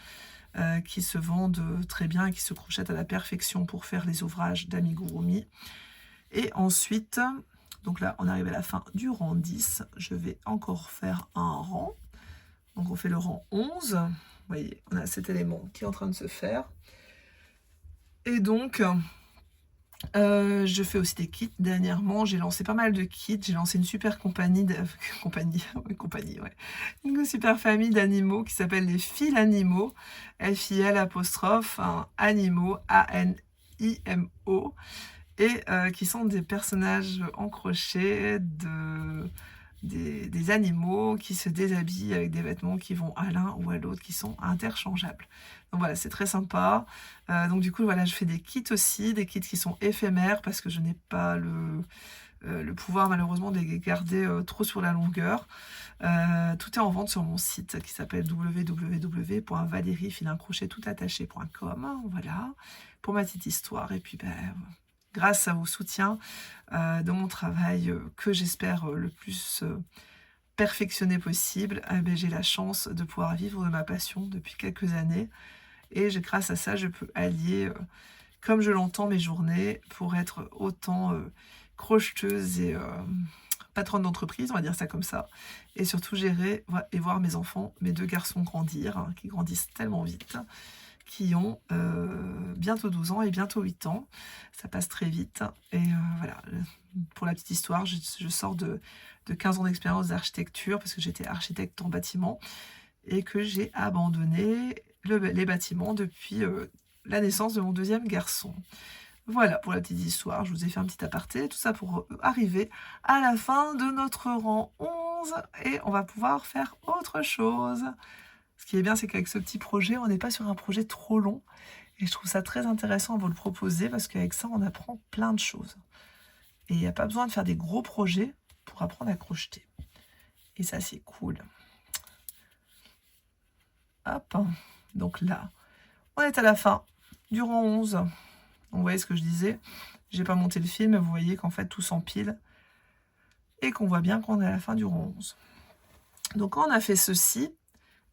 qui se vendent très bien et qui se crochettent à la perfection pour faire les ouvrages d'amigurumi. Et ensuite, donc là, on arrive à la fin du rang 10. Je vais encore faire un rang. Donc on fait le rang 11. Vous voyez, on a cet élément qui est en train de se faire. Et donc, je fais aussi des kits. Dernièrement, j'ai lancé pas mal de kits. J'ai lancé une super compagnie, une super famille d'animaux qui s'appelle les Fil Animaux, F-I-L apostrophe, animaux, A-N-I-M-O, et qui sont des personnages en crochet des animaux qui se déshabillent avec des vêtements qui vont à l'un ou à l'autre, qui sont interchangeables. Donc voilà, c'est très sympa. Donc du coup, voilà, je fais des kits aussi, des kits qui sont éphémères parce que je n'ai pas le pouvoir malheureusement de les garder trop sur la longueur. Tout est en vente sur mon site qui s'appelle www.valeriefilincrochettoutattaché.com. Voilà, pour ma petite histoire. Et puis, grâce à vos soutiens de mon travail que j'espère le plus perfectionné possible, j'ai la chance de pouvoir vivre de ma passion depuis quelques années. Et grâce à ça, je peux allier, comme je l'entends, mes journées pour être autant crocheteuse et patronne d'entreprise, on va dire ça comme ça. Et surtout gérer et voir mes enfants, mes 2 garçons grandir, hein, qui grandissent tellement vite, qui ont bientôt 12 ans et bientôt 8 ans. Ça passe très vite. Et voilà, pour la petite histoire, je sors de 15 ans d'expérience d'architecture parce que j'étais architecte en bâtiment et que j'ai abandonné les bâtiments depuis la naissance de mon 2e garçon. Voilà pour la petite histoire, je vous ai fait un petit aparté, tout ça pour arriver à la fin de notre rang 11 et on va pouvoir faire autre chose. Ce qui est bien, c'est qu'avec ce petit projet, on n'est pas sur un projet trop long. Et je trouve ça très intéressant à vous le proposer parce qu'avec ça, on apprend plein de choses. Et il n'y a pas besoin de faire des gros projets pour apprendre à crocheter. Et ça, c'est cool. Hop. Donc là, on est à la fin du rang 11. Donc, vous voyez ce que je disais. J'ai pas monté le film, mais vous voyez qu'en fait, tout s'empile. Et qu'on voit bien qu'on est à la fin du rang 11. Donc, quand on a fait ceci,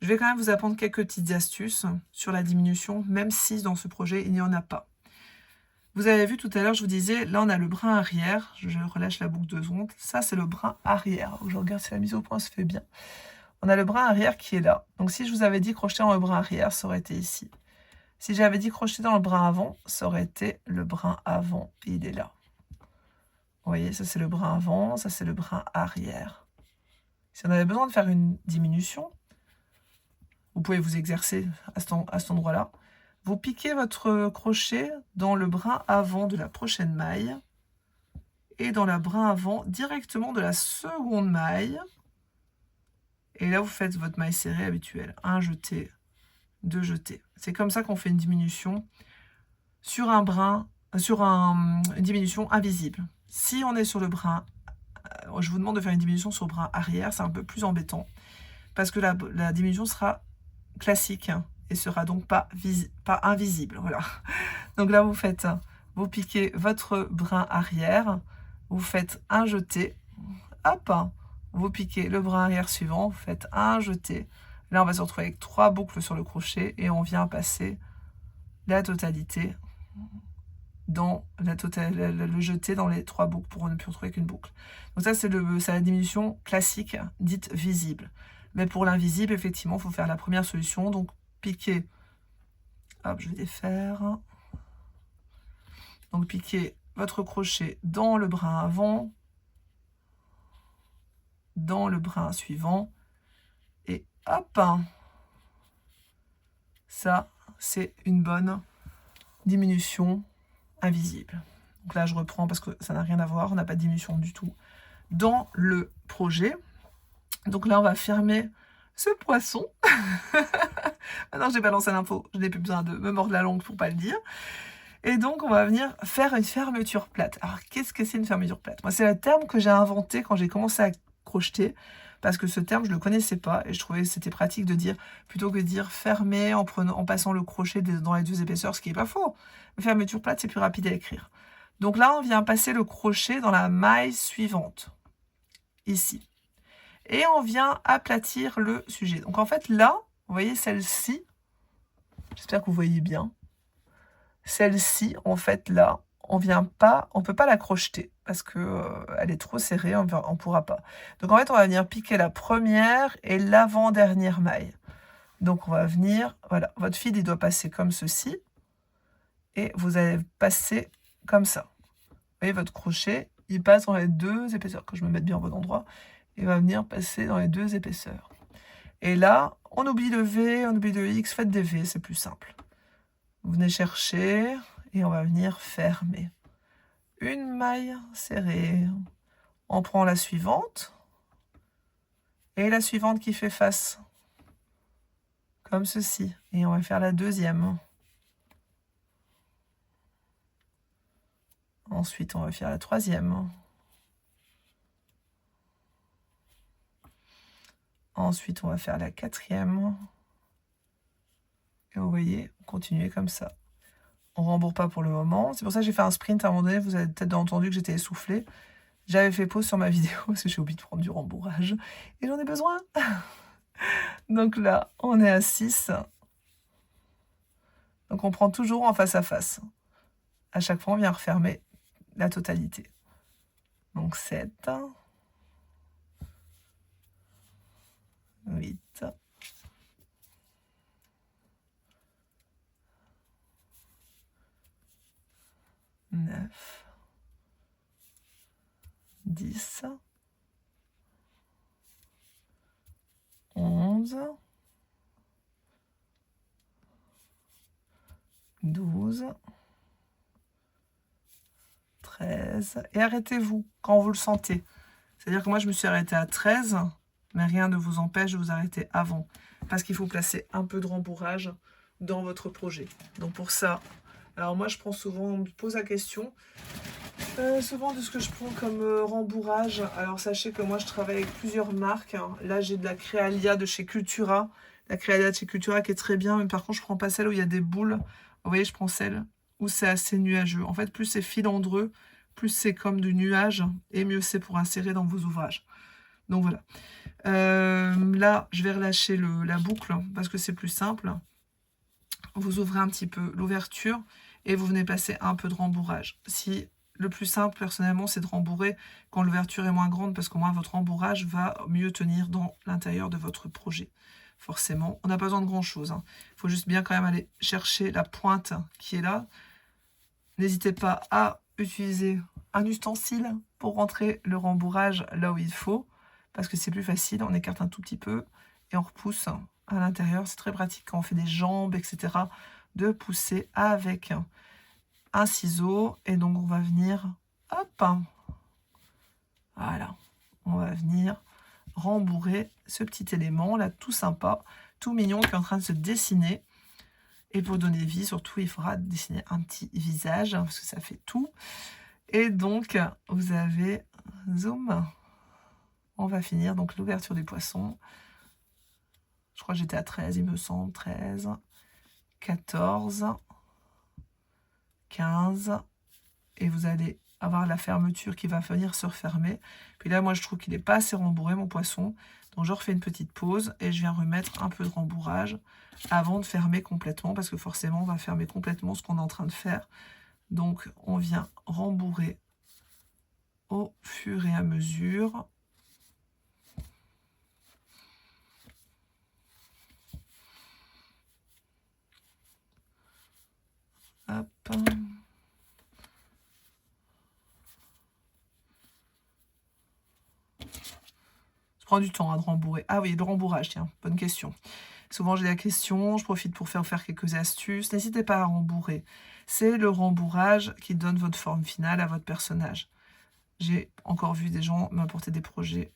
je vais quand même vous apprendre quelques petites astuces sur la diminution, même si dans ce projet, il n'y en a pas. Vous avez vu tout à l'heure, je vous disais, là on a le brin arrière, je relâche la boucle 2 secondes, ça c'est le brin arrière. Je regarde si la mise au point se fait bien. On a le brin arrière qui est là. Donc si je vous avais dit crocheter dans le brin arrière, ça aurait été ici. Si j'avais dit crocheter dans le brin avant, ça aurait été le brin avant, et il est là. Vous voyez, ça c'est le brin avant, ça c'est le brin arrière. Si on avait besoin de faire une diminution, vous pouvez vous exercer à cet endroit-là. Vous piquez votre crochet dans le brin avant de la prochaine maille et dans le brin avant directement de la seconde maille. Et là, vous faites votre maille serrée habituelle. Un jeté, deux jetés. C'est comme ça qu'on fait une diminution sur un brin, une diminution invisible. Si on est sur le brin, je vous demande de faire une diminution sur le brin arrière, c'est un peu plus embêtant parce que la diminution sera classique et sera donc pas invisible. Voilà. Donc là, vous piquez votre brin arrière, vous faites un jeté, hop, vous piquez le brin arrière suivant, vous faites un jeté. Là, on va se retrouver avec 3 boucles sur le crochet et on vient passer la totalité dans le jeté dans les 3 boucles pour ne plus retrouver qu'une boucle. Donc ça, c'est la diminution classique, dite visible. Mais pour l'invisible, effectivement, il faut faire la première solution. Donc, piquer, hop, je vais défaire. Donc, piquez votre crochet dans le brin avant, dans le brin suivant, et hop, ça, c'est une bonne diminution invisible. Donc là, je reprends parce que ça n'a rien à voir, on n'a pas de diminution du tout dans le projet. Donc là, on va fermer ce poisson. Maintenant, j'ai balancé l'info, je n'ai plus besoin de me mordre la langue pour pas le dire. Et donc, on va venir faire une fermeture plate. Alors, qu'est-ce que c'est une fermeture plate? Moi, c'est le terme que j'ai inventé quand j'ai commencé à crocheter, parce que ce terme, je ne le connaissais pas, et je trouvais que c'était pratique de dire, plutôt que de dire fermer en passant le crochet dans les 2 épaisseurs, ce qui n'est pas faux. Fermeture plate, c'est plus rapide à écrire. Donc là, on vient passer le crochet dans la maille suivante, ici. Et on vient aplatir le sujet. Donc en fait, là, vous voyez celle-ci, j'espère que vous voyez bien, celle-ci, en fait, là, on peut pas la crocheter parce que elle est trop serrée, on ne pourra pas. Donc en fait, on va venir piquer la première et l'avant-dernière maille. Donc on va venir, voilà, votre fil, il doit passer comme ceci, et vous allez passer comme ça. Vous voyez, votre crochet, il passe dans les 2 épaisseurs, que je me mette bien au bon endroit, il va venir passer dans les 2 épaisseurs. Et là, on oublie le V, on oublie le X, faites des V, c'est plus simple. Vous venez chercher et on va venir fermer. Une maille serrée. On prend la suivante et la suivante qui fait face, comme ceci. Et on va faire la deuxième. Ensuite, on va faire la troisième. Ensuite, on va faire la quatrième. Et vous voyez, continuez comme ça. On ne rembourre pas pour le moment. C'est pour ça que j'ai fait un sprint à un moment donné. Vous avez peut-être entendu que j'étais essoufflée. J'avais fait pause sur ma vidéo parce que j'ai oublié de prendre du rembourrage. Et j'en ai besoin. Donc là, on est à 6. Donc on prend toujours en face à face. À chaque fois, on vient refermer la totalité. Donc 7, 8, 9, 10, 11, 12, 13. Et arrêtez-vous quand vous le sentez. C'est-à-dire que moi, je me suis arrêtée à 13, mais rien ne vous empêche de vous arrêter avant. Parce qu'il faut placer un peu de rembourrage dans votre projet. Donc pour ça, alors moi, je prends souvent, on me pose la question, souvent de ce que je prends comme rembourrage. Alors sachez que moi, je travaille avec plusieurs marques. Là, j'ai de la Créalia de chez Cultura. La Créalia de chez Cultura qui est très bien, mais par contre, je prends pas celle où il y a des boules. Vous voyez, je prends celle où c'est assez nuageux. En fait, plus c'est filandreux, plus c'est comme du nuage, et mieux c'est pour insérer dans vos ouvrages. Donc voilà. Là, je vais relâcher la boucle, parce que c'est plus simple. Vous ouvrez un petit peu l'ouverture, et vous venez passer un peu de rembourrage. Si le plus simple, personnellement, c'est de rembourrer quand l'ouverture est moins grande, parce qu'au moins votre rembourrage va mieux tenir dans l'intérieur de votre projet. Forcément, on n'a pas besoin de grand-chose. Il faut juste bien quand même aller chercher la pointe qui est là. N'hésitez pas à utiliser un ustensile pour rentrer le rembourrage là où il faut, parce que c'est plus facile. On écarte un tout petit peu et on repousse à l'intérieur. C'est très pratique quand on fait des jambes, etc., de pousser avec un ciseau. Et donc, on va venir, hop, voilà, on va venir rembourrer ce petit élément là, tout sympa, tout mignon, qui est en train de se dessiner. Et pour donner vie, surtout, il faudra dessiner un petit visage, parce que ça fait tout. Et donc, vous avez, zoom, on va finir donc l'ouverture du poisson. Je crois que j'étais à 13, il me semble, 13, 14, 15, et vous allez avoir la fermeture qui va venir se refermer. Puis là, moi, je trouve qu'il n'est pas assez rembourré, mon poisson. Donc, je refais une petite pause et je viens remettre un peu de rembourrage avant de fermer complètement, parce que forcément, on va fermer complètement ce qu'on est en train de faire. Donc, on vient rembourrer au fur et à mesure. Hop. Ça prend du temps de rembourrer. Ah oui, le rembourrage, tiens, bonne question. Souvent, j'ai la question, je profite pour faire quelques astuces. N'hésitez pas à rembourrer. C'est le rembourrage qui donne votre forme finale à votre personnage. J'ai encore vu des gens m'apporter des projets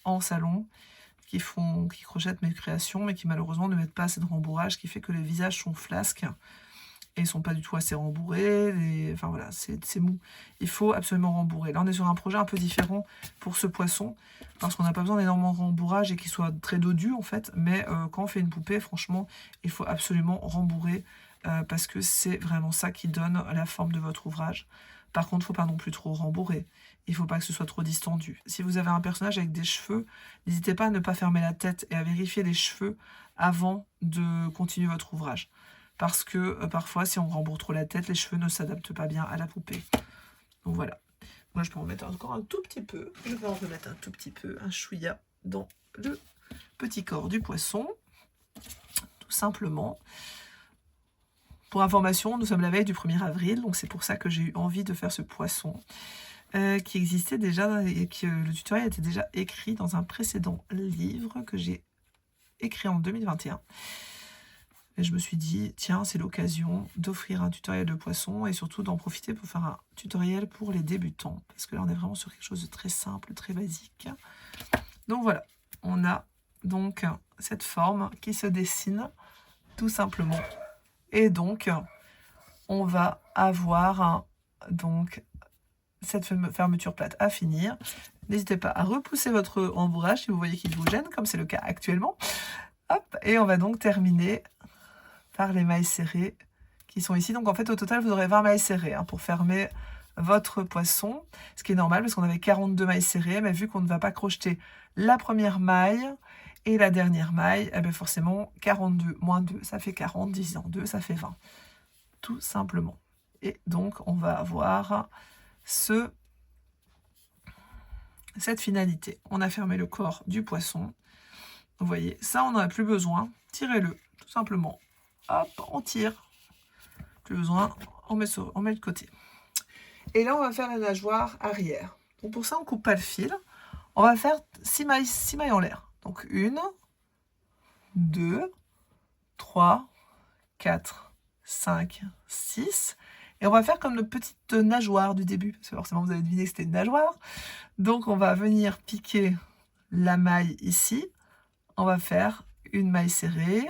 en salon qui crochettent mes créations, mais qui malheureusement ne mettent pas assez de rembourrage, qui fait que les visages sont flasques et ils sont pas du tout assez rembourrés. Enfin voilà, c'est mou. Il faut absolument rembourrer. Là, on est sur un projet un peu différent pour ce poisson, parce qu'on n'a pas besoin d'énormément de rembourrage et qu'il soit très dodu en fait. Mais quand on fait une poupée, franchement, il faut absolument rembourrer, parce que c'est vraiment ça qui donne la forme de votre ouvrage. Par contre, il ne faut pas non plus trop rembourrer. Il ne faut pas que ce soit trop distendu. Si vous avez un personnage avec des cheveux, n'hésitez pas à ne pas fermer la tête et à vérifier les cheveux avant de continuer votre ouvrage. Parce que parfois, si on rembourre trop la tête, les cheveux ne s'adaptent pas bien à la poupée. Donc voilà. Moi, je peux en mettre encore un tout petit peu. Je vais en remettre un tout petit peu, un chouïa, dans le petit corps du poisson. Tout simplement. Pour information, nous sommes la veille du 1er avril, donc c'est pour ça que j'ai eu envie de faire ce poisson. Qui existait déjà, et que le tutoriel était déjà écrit dans un précédent livre que j'ai écrit en 2021. Et je me suis dit, tiens, c'est l'occasion d'offrir un tutoriel de poisson et surtout d'en profiter pour faire un tutoriel pour les débutants. Parce que là, on est vraiment sur quelque chose de très simple, très basique. Donc voilà, on a donc cette forme qui se dessine tout simplement. Et donc, on va avoir donc cette fermeture plate à finir. N'hésitez pas à repousser votre rembourrage si vous voyez qu'il vous gêne, comme c'est le cas actuellement. Hop, et on va donc terminer par les mailles serrées qui sont ici. Donc en fait, au total, vous aurez 20 mailles serrées pour fermer votre poisson, ce qui est normal parce qu'on avait 42 mailles serrées, mais vu qu'on ne va pas crocheter la première maille et la dernière maille, eh bien forcément, 42 moins 2, ça fait 40, divisé en 2, ça fait 20. Tout simplement. Et donc, on va avoir cette finalité. On a fermé le corps du poisson. Vous voyez, ça, on n'en a plus besoin. Tirez-le, tout simplement. Hop, on tire. Plus besoin, on met de côté. Et là, on va faire la nageoire arrière. Donc pour ça, on ne coupe pas le fil. On va faire 6 mailles en l'air. Donc 1, 2, 3, 4, 5, 6. Et on va faire comme notre petite nageoire du début, parce que forcément vous avez deviné que c'était une nageoire. Donc on va venir piquer la maille ici. On va faire une maille serrée,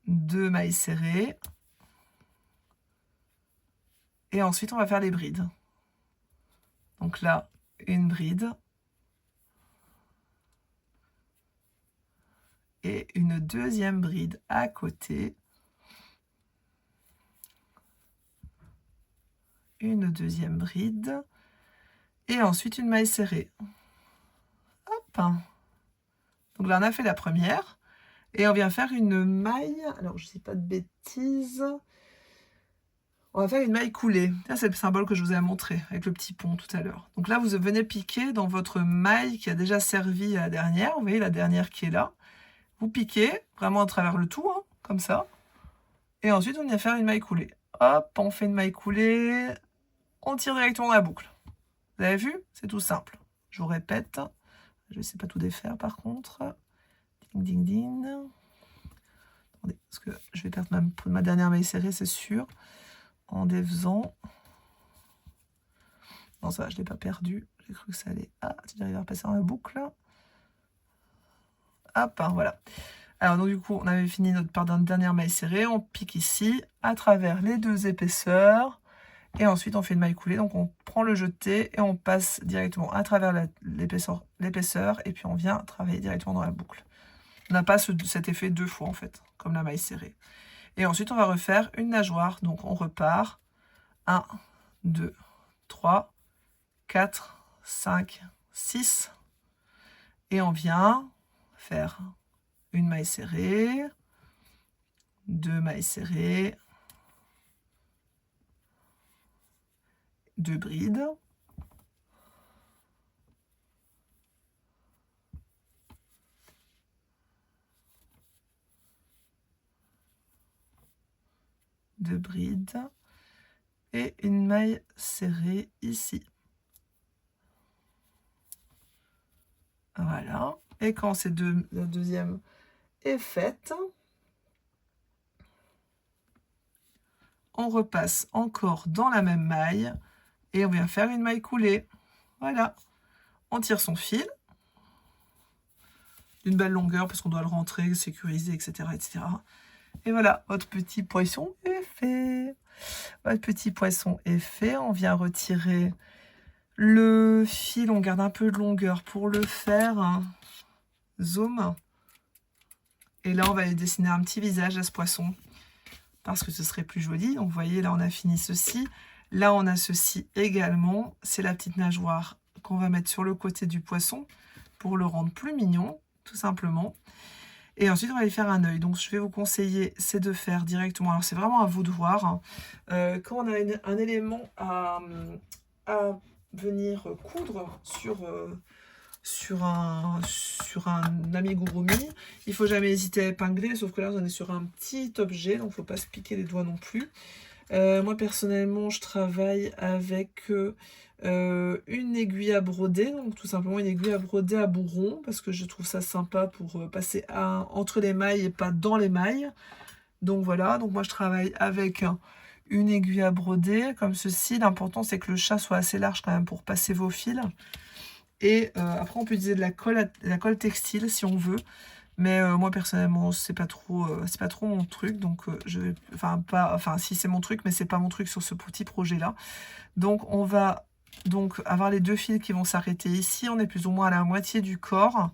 2 mailles serrées, et ensuite on va faire les brides. Donc là, une bride, et une deuxième bride à côté. Une deuxième bride et ensuite une maille serrée. Hop. Donc là, on a fait la première et on vient faire une maille. Alors, je ne dis pas de bêtises. On va faire une maille coulée. Ça, c'est le symbole que je vous ai montré avec le petit pont tout à l'heure. Donc là, vous venez piquer dans votre maille qui a déjà servi à la dernière. Vous voyez la dernière qui est là. Vous piquez vraiment à travers le tout, hein, comme ça. Et ensuite, on vient faire une maille coulée. Hop, on fait une maille coulée. On tire directement dans la boucle. Vous avez vu? C'est tout simple. Je vous répète. Je ne sais pas tout défaire par contre. Ding, ding, ding. Attendez, parce que je vais perdre ma dernière maille serrée, c'est sûr. En défaisant. Non, ça va, je ne l'ai pas perdu. J'ai cru que ça allait. Ah, si j'arrive à repasser dans la boucle. Hop, hein, voilà. Alors, donc, du coup, on avait fini notre dernière maille serrée. On pique ici, à travers les deux épaisseurs. Et ensuite, on fait une maille coulée. Donc, on prend le jeté et on passe directement à travers l'épaisseur. Et puis, on vient travailler directement dans la boucle. On n'a pas cet effet deux fois, en fait, comme la maille serrée. Et ensuite, on va refaire une nageoire. Donc, on repart. 1, 2, 3, 4, 5, 6. Et on vient faire une maille serrée, deux mailles serrées, deux brides, deux brides et une maille serrée ici. Voilà. Et quand la deuxième est faite, on repasse encore dans la même maille et on vient faire une maille coulée. Voilà. On tire son fil d'une belle longueur parce qu'on doit le rentrer, sécuriser, etc., etc. Et voilà, votre petit poisson est fait. Votre petit poisson est fait. On vient retirer le fil. On garde un peu de longueur pour le faire. Zoom. Et là, on va dessiner un petit visage à ce poisson. Parce que ce serait plus joli. Donc, vous voyez, là, on a fini ceci. Là, on a ceci également. C'est la petite nageoire qu'on va mettre sur le côté du poisson pour le rendre plus mignon, tout simplement. Et ensuite, on va aller faire un œil. Donc, je vais vous conseiller, c'est de faire directement. Alors, c'est vraiment à vous de voir. Quand on a un élément à venir coudre sur un amigurumi, il ne faut jamais hésiter à épingler. Sauf que là, on est sur un petit objet. Donc, il ne faut pas se piquer les doigts non plus. Moi, personnellement, je travaille avec une aiguille à broder, donc tout simplement une aiguille à broder à bourron, parce que je trouve ça sympa pour passer entre les mailles et pas dans les mailles. Donc voilà, donc moi je travaille avec une aiguille à broder, comme ceci. L'important c'est que le chat soit assez large quand même pour passer vos fils. Et après on peut utiliser de la colle textile si on veut. Mais moi personnellement c'est pas trop mon truc, donc si c'est mon truc, mais c'est pas mon truc sur ce petit projet là. Donc on va avoir les deux fils qui vont s'arrêter ici. On est plus ou moins à la moitié du corps.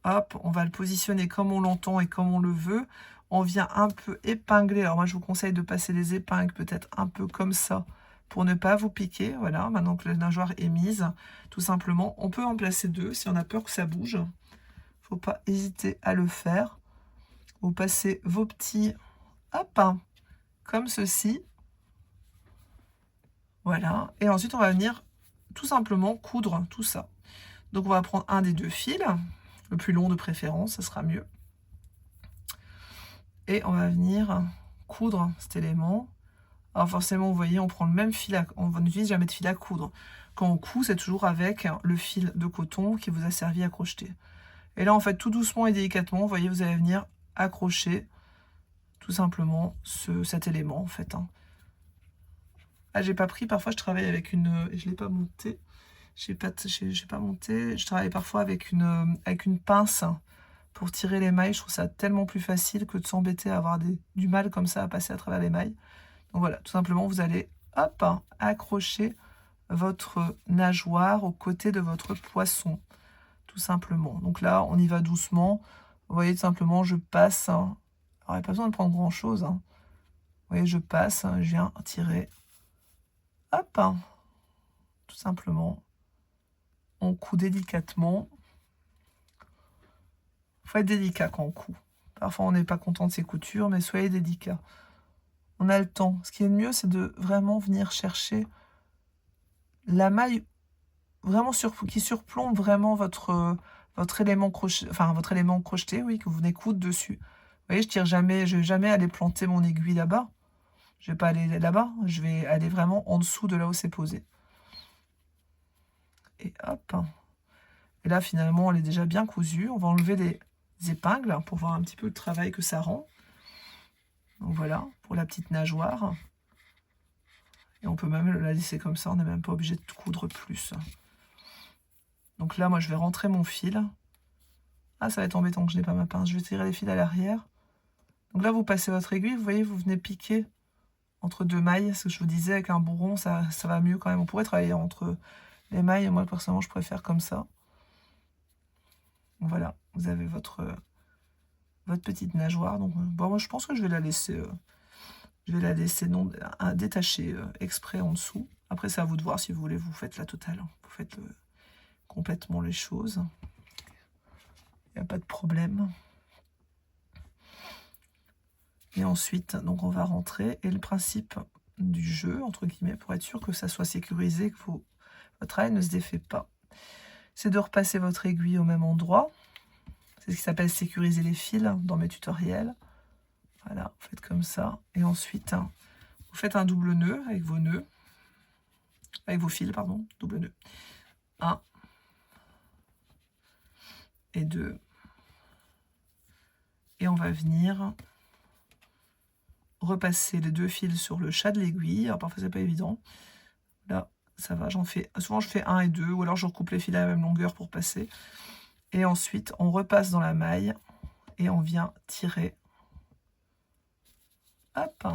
Hop, on va le positionner comme on l'entend et comme on le veut. On vient un peu épingler. Alors moi je vous conseille de passer les épingles peut-être un peu comme ça pour ne pas vous piquer. Voilà, maintenant que la nageoire est mise, tout simplement. On peut en placer deux si on a peur que ça bouge. Faut pas hésiter à le faire. Vous passez vos petits, hop, comme ceci. Voilà. Et ensuite, on va venir tout simplement coudre tout ça. Donc, on va prendre un des deux fils, le plus long de préférence, ça sera mieux. Et on va venir coudre cet élément. Alors, forcément, vous voyez, on prend le même fil, on n'utilise jamais de fil à coudre. Quand on coud, c'est toujours avec le fil de coton qui vous a servi à crocheter. Et là, en fait, tout doucement et délicatement, vous voyez, vous allez venir accrocher tout simplement cet élément, en fait. Ah, j'ai pas pris, parfois je travaille avec une... Je l'ai pas monté. J'ai pas monté. Je travaille parfois avec une pince pour tirer les mailles. Je trouve ça tellement plus facile que de s'embêter à avoir du mal comme ça à passer à travers les mailles. Donc voilà, tout simplement, vous allez, hop, accrocher votre nageoire aux côtés de votre poisson. Tout simplement. Donc là, on y va doucement. Vous voyez, tout simplement, je passe. Alors, il n'y a pas besoin de prendre grand-chose. Vous voyez, je passe, je viens tirer. Hop, tout simplement. On coud délicatement. Il faut être délicat quand on coud. Parfois, on n'est pas content de ses coutures, mais soyez délicat. on a le temps. Ce qui est le mieux, c'est de vraiment venir chercher la maille vraiment qui surplombe vraiment votre élément crochet, enfin votre élément crocheté, oui, que vous venez coudre dessus. Vous voyez, je vais jamais aller planter mon aiguille là-bas. Je vais pas aller là-bas, je vais aller vraiment en dessous de là où c'est posé. Et hop. Et là, finalement, elle est déjà bien cousue. On va enlever les épingles pour voir un petit peu le travail que ça rend. Donc voilà, pour la petite nageoire. Et on peut même la laisser comme ça, on n'est même pas obligé de coudre plus. Donc là, moi, je vais rentrer mon fil. Ah, ça va être embêtant que je n'ai pas ma pince. Je vais tirer les fils à l'arrière. Donc là, vous passez votre aiguille. Vous voyez, vous venez piquer entre deux mailles. Ce que je vous disais, avec un bourron, ça va mieux quand même. On pourrait travailler entre les mailles. Moi, personnellement, je préfère comme ça. Voilà, vous avez votre petite nageoire. Donc, bon, moi, je pense que je vais la laisser... non détacher exprès en dessous. Après, c'est à vous de voir si vous voulez, vous faites la totale. Vous faites complètement les choses. Il n'y a pas de problème. Et ensuite, donc on va rentrer. Et le principe du jeu, entre guillemets, pour être sûr que ça soit sécurisé, que votre travail ne se défait pas, c'est de repasser votre aiguille au même endroit. C'est ce qui s'appelle sécuriser les fils dans mes tutoriels. Voilà, vous faites comme ça. Et ensuite, vous faites un double nœud avec vos nœuds. Avec vos fils, pardon, double nœud. 1 et 2. Et on va venir repasser les deux fils sur le chat de l'aiguille. Alors parfois c'est pas évident. Là, ça va, souvent je fais 1 et 2, ou alors je recoupe les fils à la même longueur pour passer. Et ensuite, on repasse dans la maille et on vient tirer. Hop.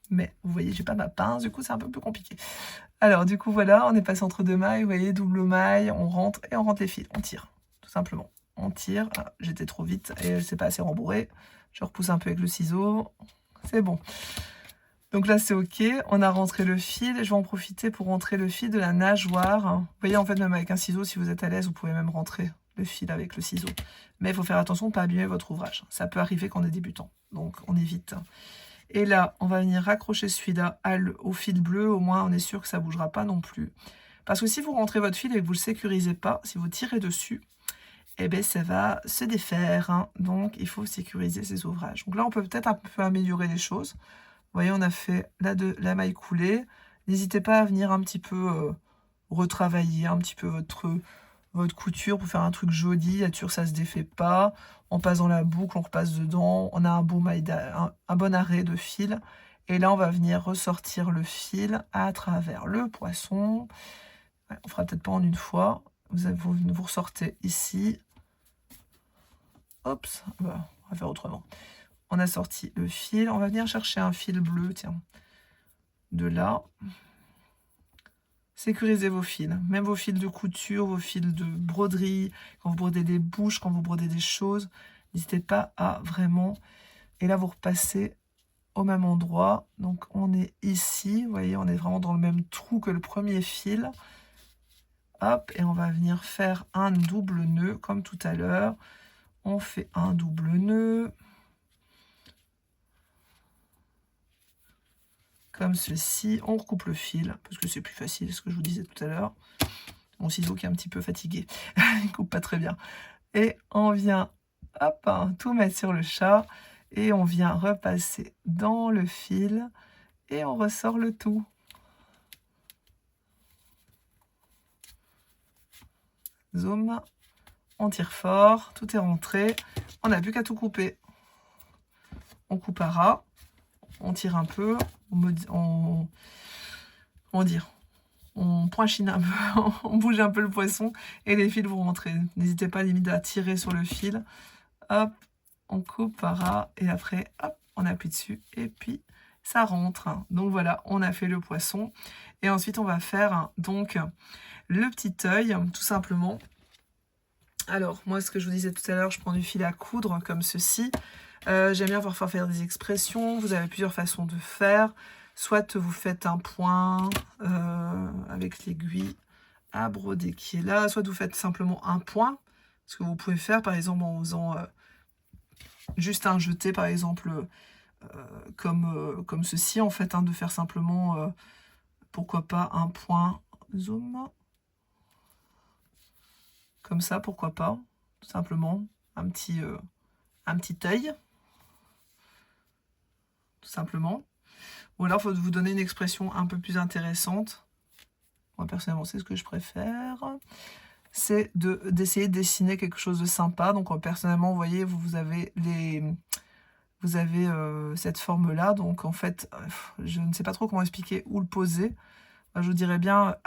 Mais vous voyez, j'ai pas ma pince, du coup c'est un peu plus compliqué. Alors du coup voilà, on est passé entre deux mailles, vous voyez, double maille, on rentre et on rentre les fils, on tire, tout simplement. On tire, ah, j'étais trop vite et c'est pas assez rembourré. Je repousse un peu avec le ciseau, c'est bon. Donc là c'est ok, on a rentré le fil, je vais en profiter pour rentrer le fil de la nageoire. Vous voyez, en fait, même avec un ciseau, si vous êtes à l'aise, vous pouvez même rentrer le fil avec le ciseau. Mais il faut faire attention de ne pas abîmer votre ouvrage. Ça peut arriver quand on est débutant, donc on évite. Et là, on va venir raccrocher celui-là au fil bleu, au moins on est sûr que ça ne bougera pas non plus. Parce que si vous rentrez votre fil et que vous ne le sécurisez pas, si vous tirez dessus, eh bien ça va se défaire. Hein. Donc il faut sécuriser ces ouvrages. Donc là, on peut peut-être un peu améliorer les choses. Vous voyez, on a fait la maille coulée. N'hésitez pas à venir un petit peu retravailler un petit peu votre couture pour faire un truc joli. Être sûr que ça ne se défait pas. On passe dans la boucle, on repasse dedans. On a un bon arrêt de fil. Et là, on va venir ressortir le fil à travers le poisson. Ouais, on fera peut-être pas en une fois. Vous ressortez ici. Hop, on va faire autrement. On a sorti le fil. On va venir chercher un fil bleu, tiens. De là. Sécurisez vos fils. Même vos fils de couture, vos fils de broderie. Quand vous brodez des bouches, quand vous brodez des choses. N'hésitez pas à vraiment... Et là, vous repassez au même endroit. Donc, on est ici. Vous voyez, on est vraiment dans le même trou que le premier fil. Hop, et on va venir faire un double nœud, comme tout à l'heure. On fait un double nœud. Comme ceci, on recoupe le fil, parce que c'est plus facile, ce que je vous disais tout à l'heure. Mon ciseau qui est un petit peu fatigué, il coupe pas très bien. Et on vient, hop, hein, tout mettre sur le chat, et on vient repasser dans le fil, et on ressort le tout. Zoom, on tire fort, tout est rentré, on n'a plus qu'à tout couper. On coupe à ras, on tire un peu, comment dire, on poinchine un peu, on bouge un peu le poisson et les fils vont rentrer. N'hésitez pas limite à tirer sur le fil. Hop, on coupe par ras et après, hop, on appuie dessus et puis ça rentre. Donc voilà, on a fait le poisson. Et ensuite, on va faire donc le petit œil, tout simplement. Alors, moi, ce que je vous disais tout à l'heure, je prends du fil à coudre comme ceci. J'aime bien parfois faire des expressions. Vous avez plusieurs façons de faire. Soit vous faites un point avec l'aiguille à broder qui est là. Soit vous faites simplement un point. Ce que vous pouvez faire, par exemple, en faisant juste un jeté par exemple, comme ceci en fait, hein, de faire simplement, pourquoi pas un point zoom, comme ça, pourquoi pas, tout simplement, un petit œil, tout simplement. Ou alors, faut vous donner une expression un peu plus intéressante. Moi, personnellement, c'est ce que je préfère. C'est d'essayer de dessiner quelque chose de sympa. Donc, personnellement, vous voyez, vous avez cette forme-là. Donc, en fait, je ne sais pas trop comment expliquer où le poser. Je vous dirais bien,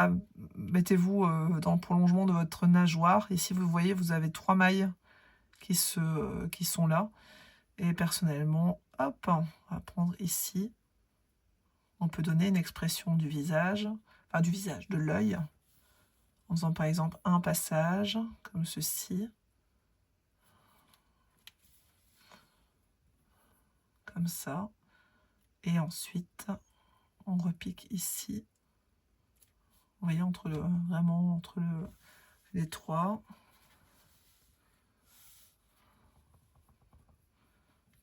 mettez-vous dans le prolongement de votre nageoire. Ici, vous voyez, vous avez 3 mailles qui sont là. Et personnellement, hop, on va prendre ici. On peut donner une expression du visage, enfin du visage, de l'œil, en faisant par exemple un passage, comme ceci. Comme ça. Et ensuite, on repique ici. Vous voyez, vraiment entre les trois.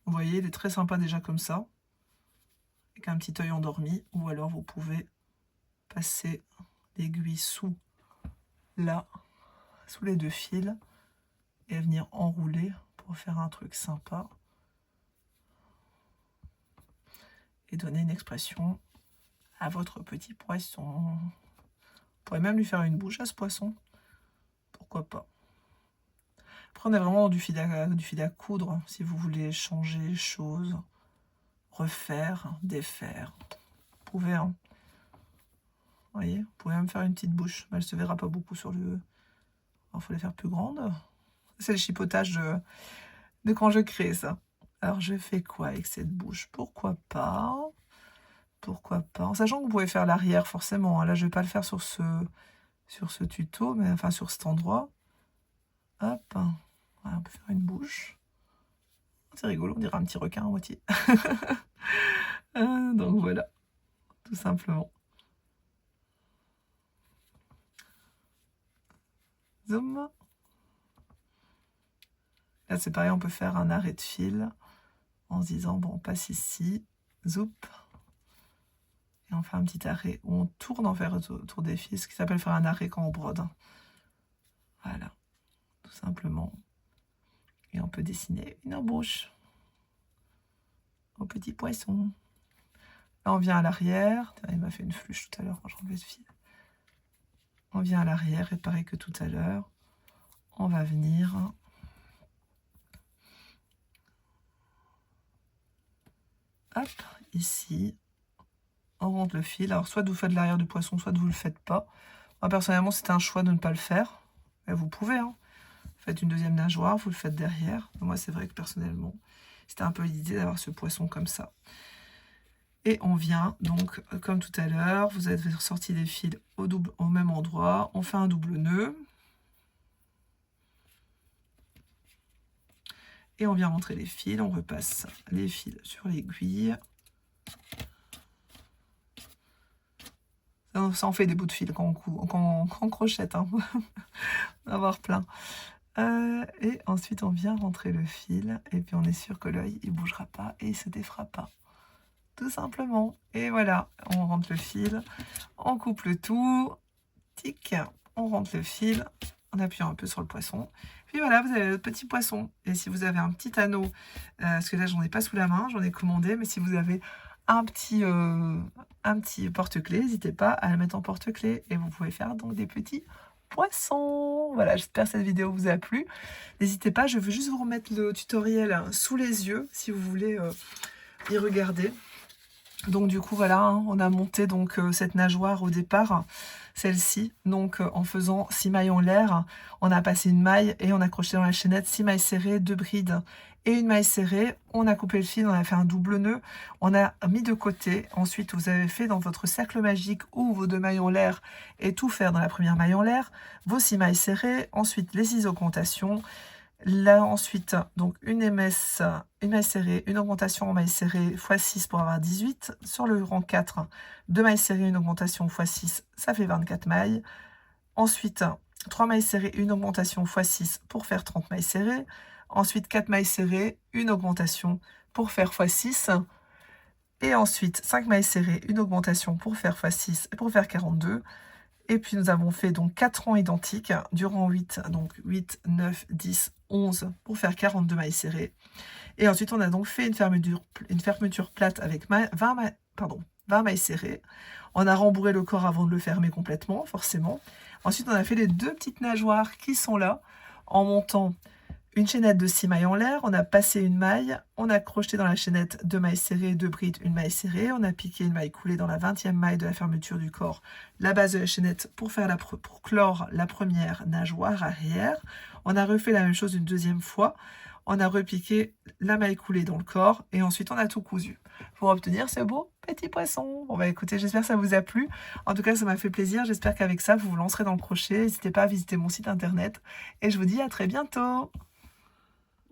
Vous voyez, il est très sympa déjà comme ça, avec un petit œil endormi. Ou alors vous pouvez passer l'aiguille sous les 2 fils et venir enrouler pour faire un truc sympa. Et donner une expression à votre petit poisson. Vous pourrez même lui faire une bouche à ce poisson. Pourquoi pas. Après, on est vraiment du fil à coudre. Si vous voulez changer les choses, refaire, défaire. Vous pouvez, hein. Vous voyez, vous pouvez même faire une petite bouche. Mais elle se verra pas beaucoup sur le... Il faut les faire plus grandes. C'est le chipotage de quand je crée ça. Alors, je fais quoi avec cette bouche? Pourquoi pas? Pourquoi pas? En sachant que vous pouvez faire l'arrière, forcément. Là, je vais pas le faire sur ce tuto, mais enfin sur cet endroit. Hop. Voilà, on peut faire une bouche. C'est rigolo, on dirait un petit requin à moitié. Donc voilà, tout simplement. Zoom. Là, c'est pareil, on peut faire un arrêt de fil en se disant, bon, on passe ici, zoup. Et on fait un petit arrêt où on tourne en fait autour des fils, ce qui s'appelle faire un arrêt quand on brode. Voilà, tout simplement. Et on peut dessiner une embauche au petit poisson. Là, on vient à l'arrière. Il m'a fait une fluche tout à l'heure quand j'enlevais ce fil. On vient à l'arrière et pareil que tout à l'heure, on va venir hop, ici, on rentre le fil. Alors, soit vous faites l'arrière du poisson, soit vous ne le faites pas. Moi, personnellement, c'était un choix de ne pas le faire. Mais vous pouvez, hein. Faites une deuxième nageoire, vous le faites derrière. Moi, c'est vrai que personnellement, c'était un peu l'idée d'avoir ce poisson comme ça. Et on vient, donc, comme tout à l'heure, vous avez sorti les fils au même endroit. On fait un double nœud. Et on vient rentrer les fils. On repasse les fils sur l'aiguille. Ça en fait des bouts de fil quand on crochette. Hein. On va avoir plein. Et ensuite, on vient rentrer le fil. Et puis, on est sûr que l'œil, il ne bougera pas et il ne se défera pas. Tout simplement. Et voilà, on rentre le fil. On coupe le tout. Tic. On rentre le fil en appuyant un peu sur le poisson. Puis voilà, vous avez votre petit poisson. Et si vous avez un petit anneau, parce que là, j'en ai pas sous la main, j'en ai commandé. Mais si vous avez un petit porte-clés, n'hésitez pas à le mettre en porte-clés. Et vous pouvez faire donc des petits poissons. Voilà, j'espère que cette vidéo vous a plu. N'hésitez pas, je veux juste vous remettre le tutoriel sous les yeux si vous voulez y regarder. Donc du coup voilà, hein, on a monté donc cette nageoire au départ, celle-ci, donc en faisant 6 mailles en l'air, on a passé une maille et on a crocheté dans la chaînette 6 mailles serrées, 2 brides et une maille serrée. On a coupé le fil, on a fait un double nœud, on a mis de côté. Ensuite vous avez fait dans votre cercle magique ou vos 2 mailles en l'air et tout faire dans la première maille en l'air, vos 6 mailles serrées, ensuite les 6 augmentations. Là ensuite, donc une maille serrée, une augmentation en maille serrée x6 pour avoir 18. Sur le rang 4, 2 mailles serrées, une augmentation x6, ça fait 24 mailles. Ensuite, 3 mailles serrées, une augmentation x6 pour faire 30 mailles serrées. ensuite 4 mailles serrées, une augmentation pour faire x6, et ensuite 5 mailles serrées, une augmentation pour faire x6 et pour faire 42. Et puis nous avons fait donc 4 rangs identiques du rang 8, donc 8, 9, 10, 11 pour faire 42 mailles serrées. Et ensuite on a donc fait une fermeture plate avec 20 mailles serrées. On a rembourré le corps avant de le fermer complètement, forcément. Ensuite on a fait les 2 petites nageoires qui sont là, en montant une chaînette de 6 mailles en l'air, on a passé une maille, on a crocheté dans la chaînette 2 mailles serrées, 2 brides, une maille serrée, on a piqué une maille coulée dans la 20e maille de la fermeture du corps, la base de la chaînette pour clore la première nageoire arrière. On a refait la même chose une deuxième fois, on a repiqué la maille coulée dans le corps et ensuite on a tout cousu pour obtenir ce beau petit poisson. Bon bah écoutez, j'espère que ça vous a plu. En tout cas, ça m'a fait plaisir. J'espère qu'avec ça, vous vous lancerez dans le crochet. N'hésitez pas à visiter mon site internet et je vous dis à très bientôt.